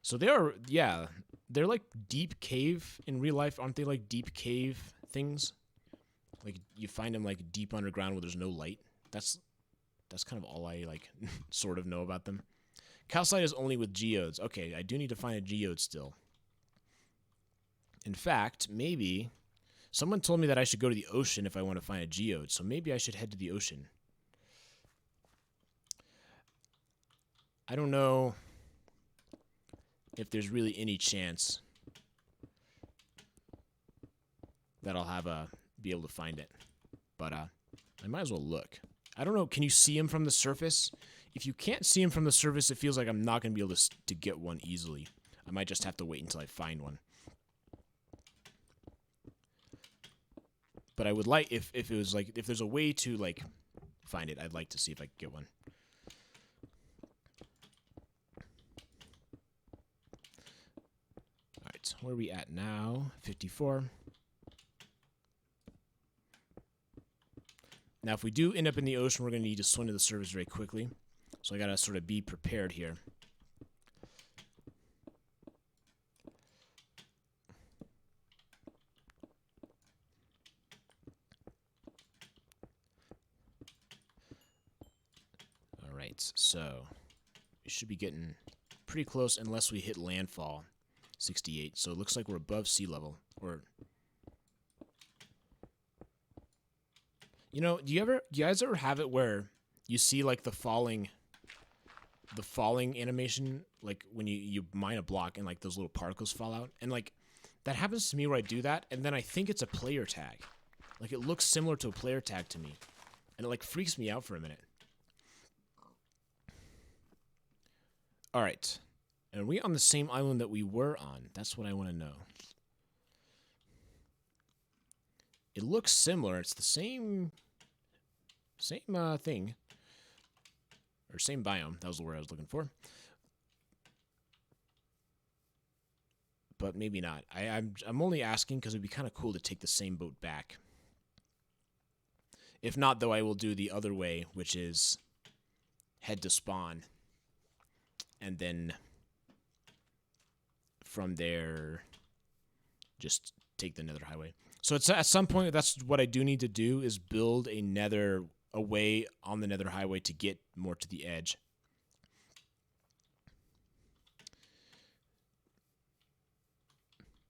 So they are, yeah, they're like deep cave in real life, aren't they? Like deep cave things. Like you find them like deep underground where there's no light. That's kind of all I like sort of know about them. Calcite is only with geodes. Okay, I do need to find a geode still. In fact, maybe someone told me that I should go to the ocean if I want to find a geode, so maybe I should head to the ocean. I don't know if there's really any chance that I'll have be able to find it, but I might as well look. I don't know. Can you see him from the surface? If you can't see him from the surface, it feels like I'm not going to be able to get one easily. I might just have to wait until I find one. But I would like, if it was like, if there's a way to like find it, I'd like to see if I could get one. All right, where are we at now? 54. Now, if we do end up in the ocean, we're going to need to swim to the surface very quickly. So I got to sort of be prepared here. All right, so we should be getting pretty close unless we hit landfall, 68. So it looks like we're above sea level. Or, you know, do you guys ever have it where you see like the falling animation, like when you mine a block and like those little particles fall out, and like that happens to me where I do that, and then I think it's a player tag. Like it looks similar to a player tag to me, and it like freaks me out for a minute. All right, and are we on the same island that we were on? That's what I want to know. It looks similar. It's the same thing. Or same biome. That was the word I was looking for. But maybe not. I'm only asking because it'd be kind of cool to take the same boat back. If not, though, I will do the other way, which is head to spawn. And then from there, just take the nether highway. So it's at some point, that's what I do need to do, is build a way on the nether highway to get more to the edge.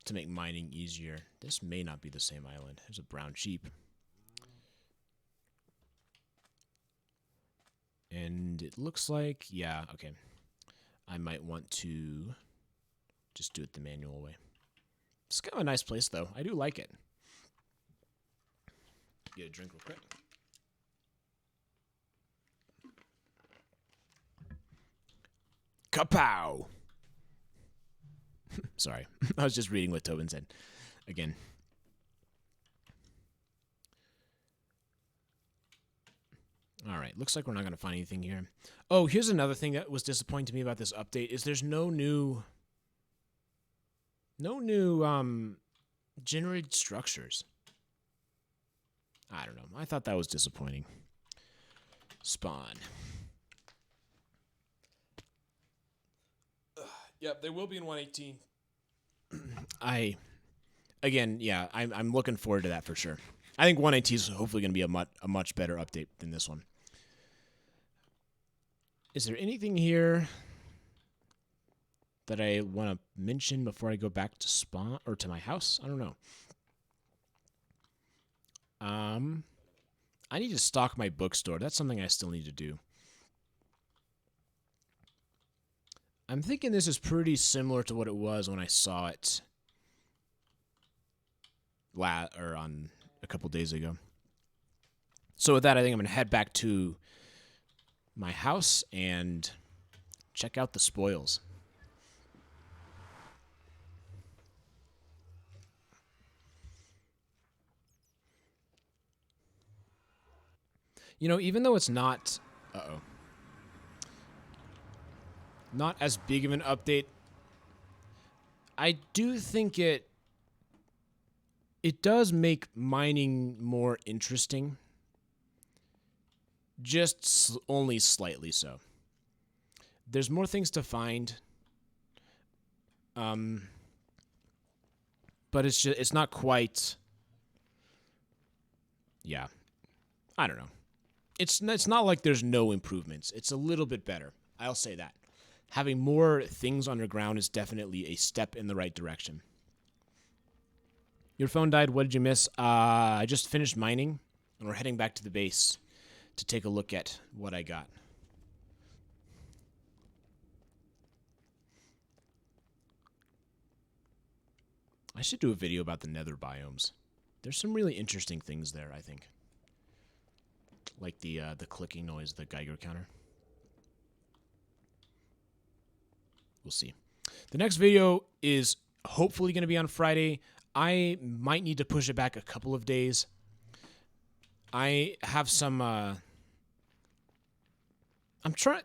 To make mining easier. This may not be the same island. There's a brown sheep. And it looks like, yeah, okay. I might want to just do it the manual way. It's kind of a nice place, though. I do like it. Get a drink real quick. Kapow! Sorry. I was just reading what Tobin said. Again. All right. Looks like we're not going to find anything here. Oh, here's another thing that was disappointing to me about this update is there's no new generated structures. I don't know. I thought that was disappointing. Spawn. Yep, they will be in 118. I'm looking forward to that for sure. I think 118 is hopefully going to be a much better update than this one. Is there anything here that I want to mention before I go back to spawn or to my house? I don't know. I need to stock my bookstore. That's something I still need to do. I'm thinking this is pretty similar to what it was when I saw it on a couple days ago. So with that, I think I'm going to head back to my house and check out the spoils. You know, even though it's not... not as big of an update, I do think it does make mining more interesting. Just only slightly so. There's more things to find. but it's not quite. Yeah, I don't know. It's not like there's no improvements. It's a little bit better. I'll say that. Having more things underground is definitely a step in the right direction. Your phone died. What did you miss? I just finished mining, and we're heading back to the base to take a look at what I got. I should do a video about the nether biomes. There's some really interesting things there, I think. Like the clicking noise, the Geiger counter. We'll see. The next video is hopefully going to be on Friday. I might need to push it back a couple of days. I have some, I'm trying,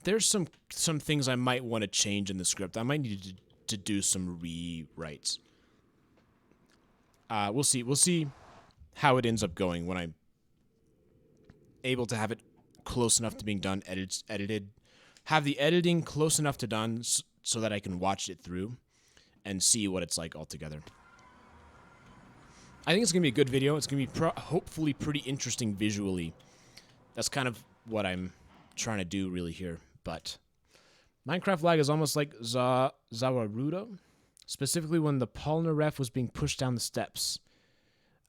there's some things I might want to change in the script. I might need to do some rewrites. We'll see. We'll see how it ends up going when I'm able to have it close enough to being done, edited. Have the editing close enough to done so that I can watch it through and see what it's like altogether. I think it's going to be a good video. It's going to be hopefully pretty interesting visually. That's kind of what I'm trying to do really here. But Minecraft lag is almost like Zawarudo, specifically when the Polnareff was being pushed down the steps.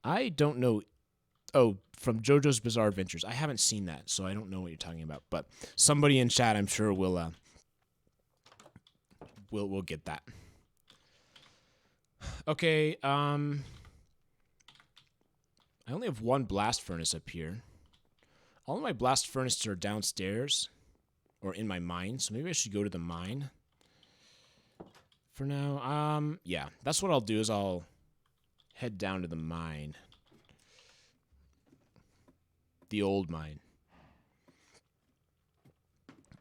I don't know. Oh, from JoJo's Bizarre Adventures. I haven't seen that, so I don't know what you're talking about. But somebody in chat, I'm sure, will get that. Okay, I only have one blast furnace up here. All of my blast furnaces are downstairs, or in my mine, so maybe I should go to the mine for now. Yeah, that's what I'll do, is I'll head down to the mine. The old mine.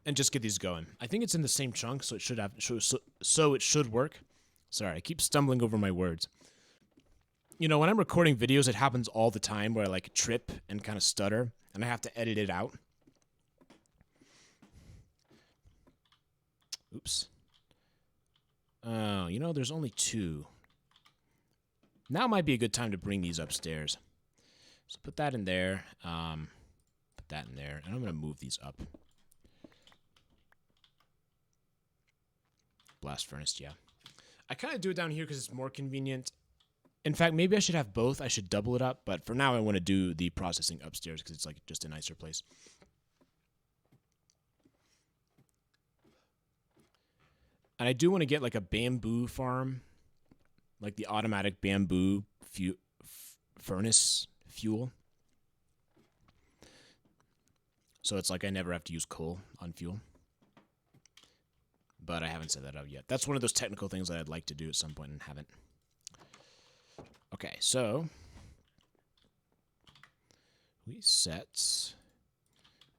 And just get these going. I think it's in the same chunk, so it should have, so it should work. Sorry, I keep stumbling over my words. You know, when I'm recording videos, it happens all the time where I like trip and kind of stutter, and I have to edit it out. Oops. Oh, you know, there's only 2. Now might be a good time to bring these upstairs. So put that in there. Put that in there, and I'm going to move these up. Blast furnace, yeah. I kind of do it down here because it's more convenient. In fact, maybe I should have both. I should double it up, but for now I want to do the processing upstairs because it's like just a nicer place. And I do want to get like a bamboo farm, like the automatic bamboo furnace fuel. So it's like I never have to use coal on fuel. But I haven't set that up yet. That's one of those technical things that I'd like to do at some point and haven't. Okay, so we set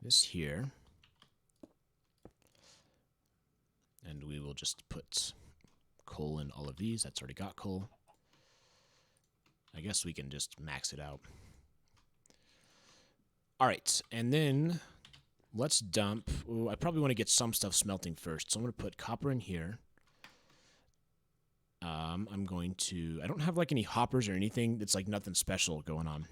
this here. And we will just put coal in all of these. That's already got coal. I guess we can just max it out. All right, and then let's dump. Ooh, I probably want to get some stuff smelting first. So I'm going to put copper in here. I'm going to. I don't have like any hoppers or anything. It's like nothing special going on.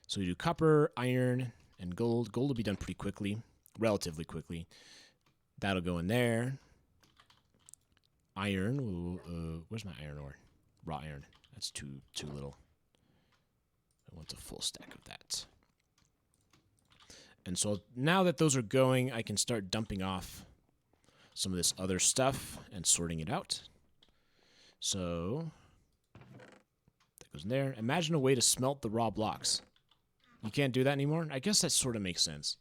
So we do copper, iron, and gold. Gold will be done pretty quickly, relatively quickly. That'll go in there. Iron. Where's my iron ore? Raw iron. That's too little. I want a full stack of that. And so now that those are going, I can start dumping off some of this other stuff and sorting it out. So that goes in there. Imagine a way to smelt the raw blocks. You can't do that anymore? I guess that sort of makes sense.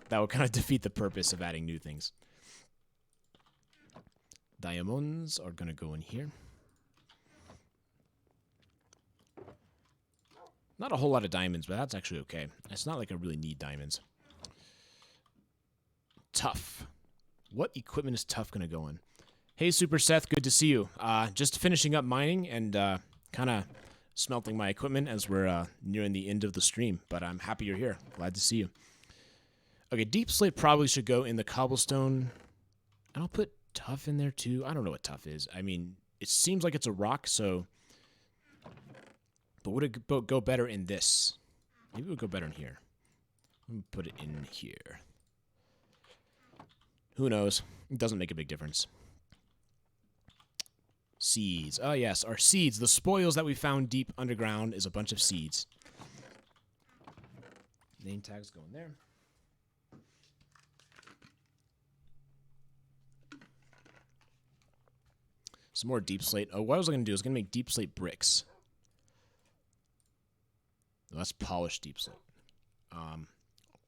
That would kind of defeat the purpose of adding new things. Diamonds are going to go in here. Not a whole lot of diamonds, but that's actually okay. It's not like I really need diamonds. Tough. What equipment is tough going to go in? Hey, Super Seth, good to see you. Just finishing up mining and kind of smelting my equipment as we're nearing the end of the stream. But I'm happy you're here. Glad to see you. Okay, deep slate probably should go in the cobblestone. And I'll put tough in there too. I don't know what tough is. I mean, it seems like it's a rock, so... But would it go better in this? Maybe it would go better in here. Let me put it in here. Who knows? It doesn't make a big difference. Seeds. Oh, yes, our seeds. The spoils that we found deep underground is a bunch of seeds. Name tags go in there. Some more deep slate. Oh, what I was going to do is going to make deep slate bricks. Oh, that's polished deep slate.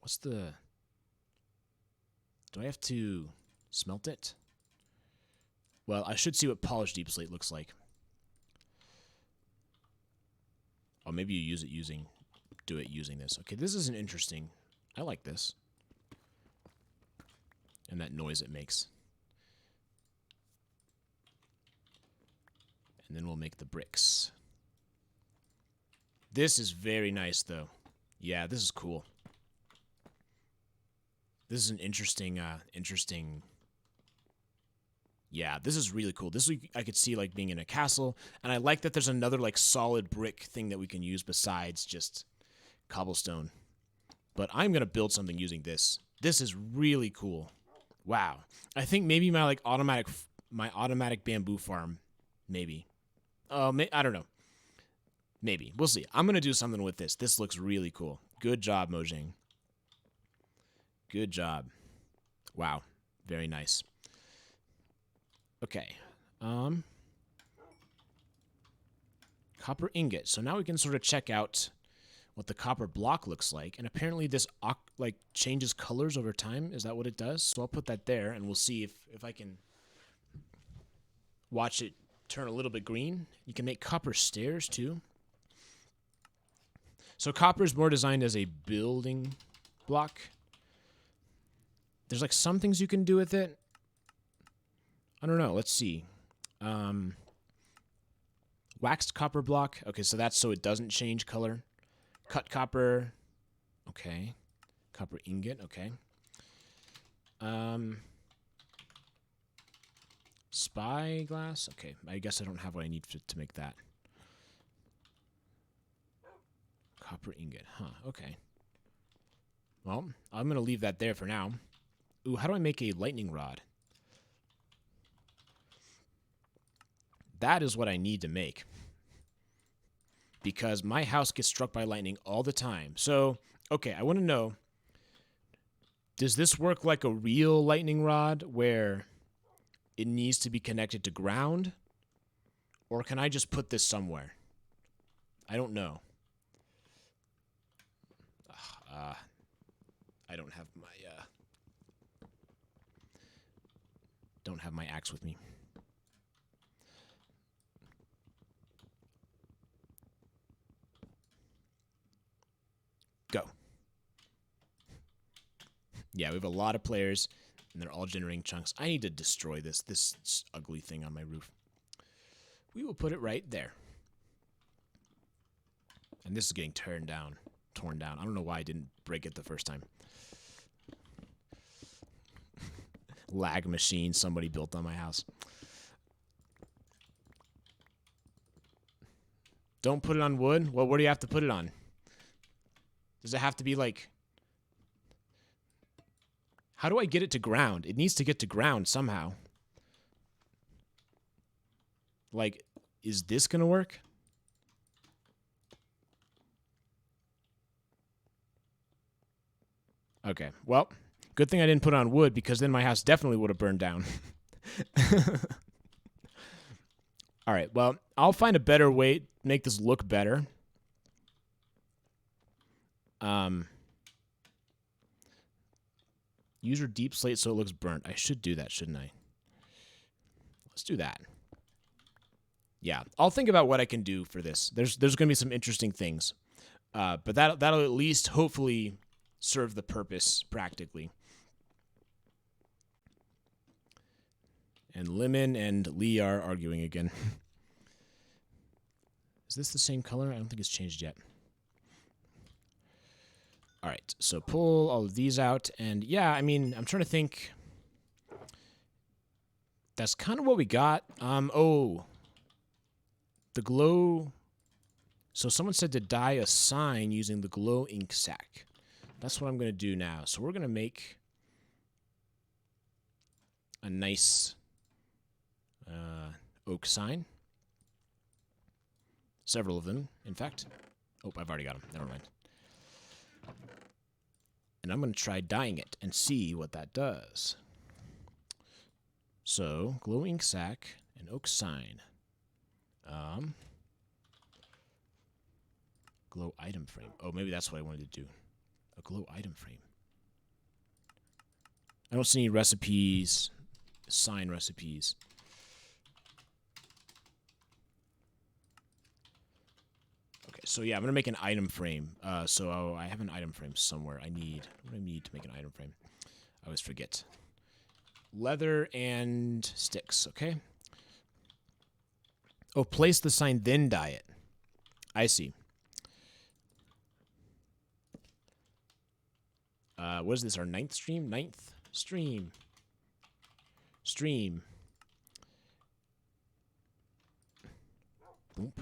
What's the... Do I have to smelt it? Well, I should see what polished deep slate looks like. Oh, maybe you do it using this. Okay, this is an interesting... I like this. And that noise it makes. And then we'll make the bricks. This is very nice, though. Yeah, this is cool. This is an interesting, Yeah, this is really cool. This I could see, like, being in a castle. And I like that there's another, like, solid brick thing that we can use besides just cobblestone. But I'm going to build something using this. This is really cool. Wow. I think maybe my, like, automatic bamboo farm. Maybe. I don't know. Maybe. We'll see. I'm going to do something with this. This looks really cool. Good job, Mojang. Good job. Wow. Very nice. Okay. Copper ingot. So now we can sort of check out what the copper block looks like. And apparently this like changes colors over time. Is that what it does? So I'll put that there and we'll see if I can watch it turn a little bit green. You can make copper stairs too. So copper is more designed as a building block. There's like some things you can do with it. I don't know. Let's see. Waxed copper block. Okay, so that's so it doesn't change color. Cut copper. Okay. Copper ingot. Okay. Spyglass. Okay, I guess I don't have what I need to make that. Copper ingot. Huh, okay. Well, I'm going to leave that there for now. Ooh, how do I make a lightning rod? That is what I need to make. Because my house gets struck by lightning all the time. So, okay, I want to know, does this work like a real lightning rod where it needs to be connected to ground? Or can I just put this somewhere? I don't know. I don't have my axe with me. Go. Yeah, we have a lot of players, and they're all generating chunks. I need to destroy this ugly thing on my roof. We will put it right there. And this is getting torn down. I don't know why I didn't break it the first time. Lag machine somebody built on my house. Don't put it on wood? Well, what do you have to put it on? Does it have to be like... How do I get it to ground? It needs to get to ground somehow. Like, is this gonna work? Okay, well, good thing I didn't put it on wood because then my house definitely would have burned down. All right, well, I'll find a better way to make this look better. Use your deep slate so it looks burnt. I should do that, shouldn't I? Let's do that. Yeah, I'll think about what I can do for this. There's going to be some interesting things. But that'll at least hopefully serve the purpose practically. And Lemon and Lee are arguing again. Is this the same color? I don't think it's changed yet. All right, so pull all of these out, and yeah, I mean, I'm trying to think. That's kind of what we got. Oh, the glow. So someone said to dye a sign using the glow ink sac. That's what I'm going to do now. So we're going to make a nice oak sign. Several of them, in fact. Oh, I've already got them. Never mind. And I'm going to try dyeing it and see what that does. So, glow ink sac and oak sign. Glow item frame. Oh, maybe that's what I wanted to do. A glow item frame. I don't see any recipes, sign recipes. Okay, so yeah, I'm going to make an item frame. So I have an item frame somewhere. What do I need to make an item frame? I always forget. Leather and sticks, okay? Oh, place the sign, then dye it. I see. What is this, our 9th stream? 9th stream. Stream. Boop.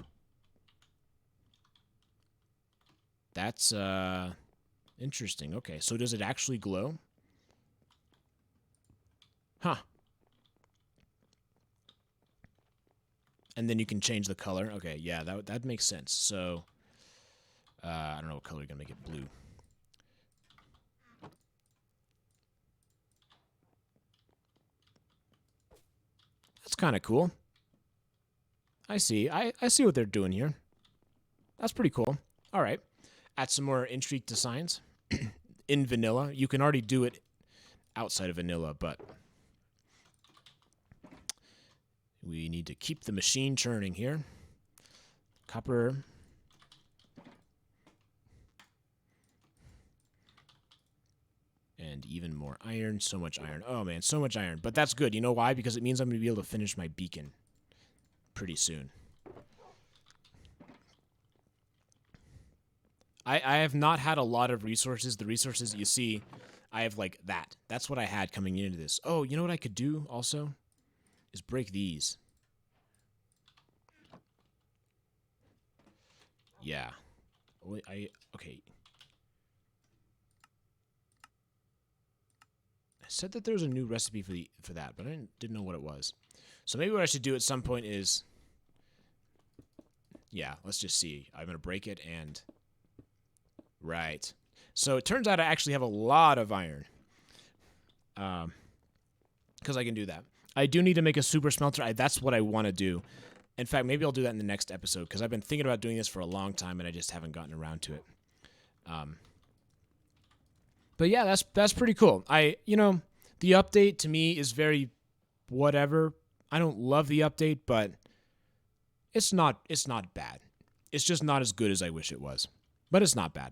That's, interesting. Okay, so does it actually glow? Huh. And then you can change the color. Okay, yeah, that makes sense. So, I don't know what color you're going to make it blue. That's kind of cool. I see. I see what they're doing here. That's pretty cool. All right. Add some more intrigue designs in vanilla. You can already do it outside of vanilla, but we need to keep the machine churning here. Copper. And even more iron. So much iron. Oh, man, so much iron. But that's good. You know why? Because it means I'm going to be able to finish my beacon pretty soon. I have not had a lot of resources. The resources you see, I have like that. That's what I had coming into this. Oh, you know what I could do also? Is break these. Yeah. Okay. I said that there was a new recipe for that, but I didn't know what it was. So maybe what I should do at some point is, yeah, let's just see. I'm going to break it and, right. So it turns out I actually have a lot of iron. Because I can do that. I do need to make a super smelter. That's what I want to do. In fact, maybe I'll do that in the next episode, because I've been thinking about doing this for a long time, and I just haven't gotten around to it. But yeah, that's pretty cool. The update to me is very whatever. I don't love the update, but it's not bad. It's just not as good as I wish it was. But it's not bad.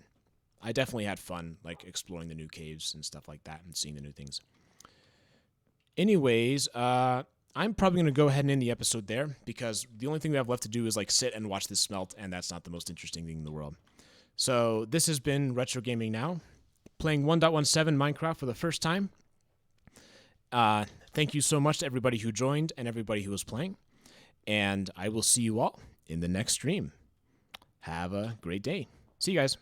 I definitely had fun, like, exploring the new caves and stuff like that and seeing the new things. Anyways, I'm probably going to go ahead and end the episode there, because the only thing we have left to do is, like, sit and watch this smelt, and that's not the most interesting thing in the world. So this has been Retro Gaming Now, playing 1.17 Minecraft for the first time. Thank you so much to everybody who joined and everybody who was playing, and I will see you all in the next stream. Have a great day. See you guys.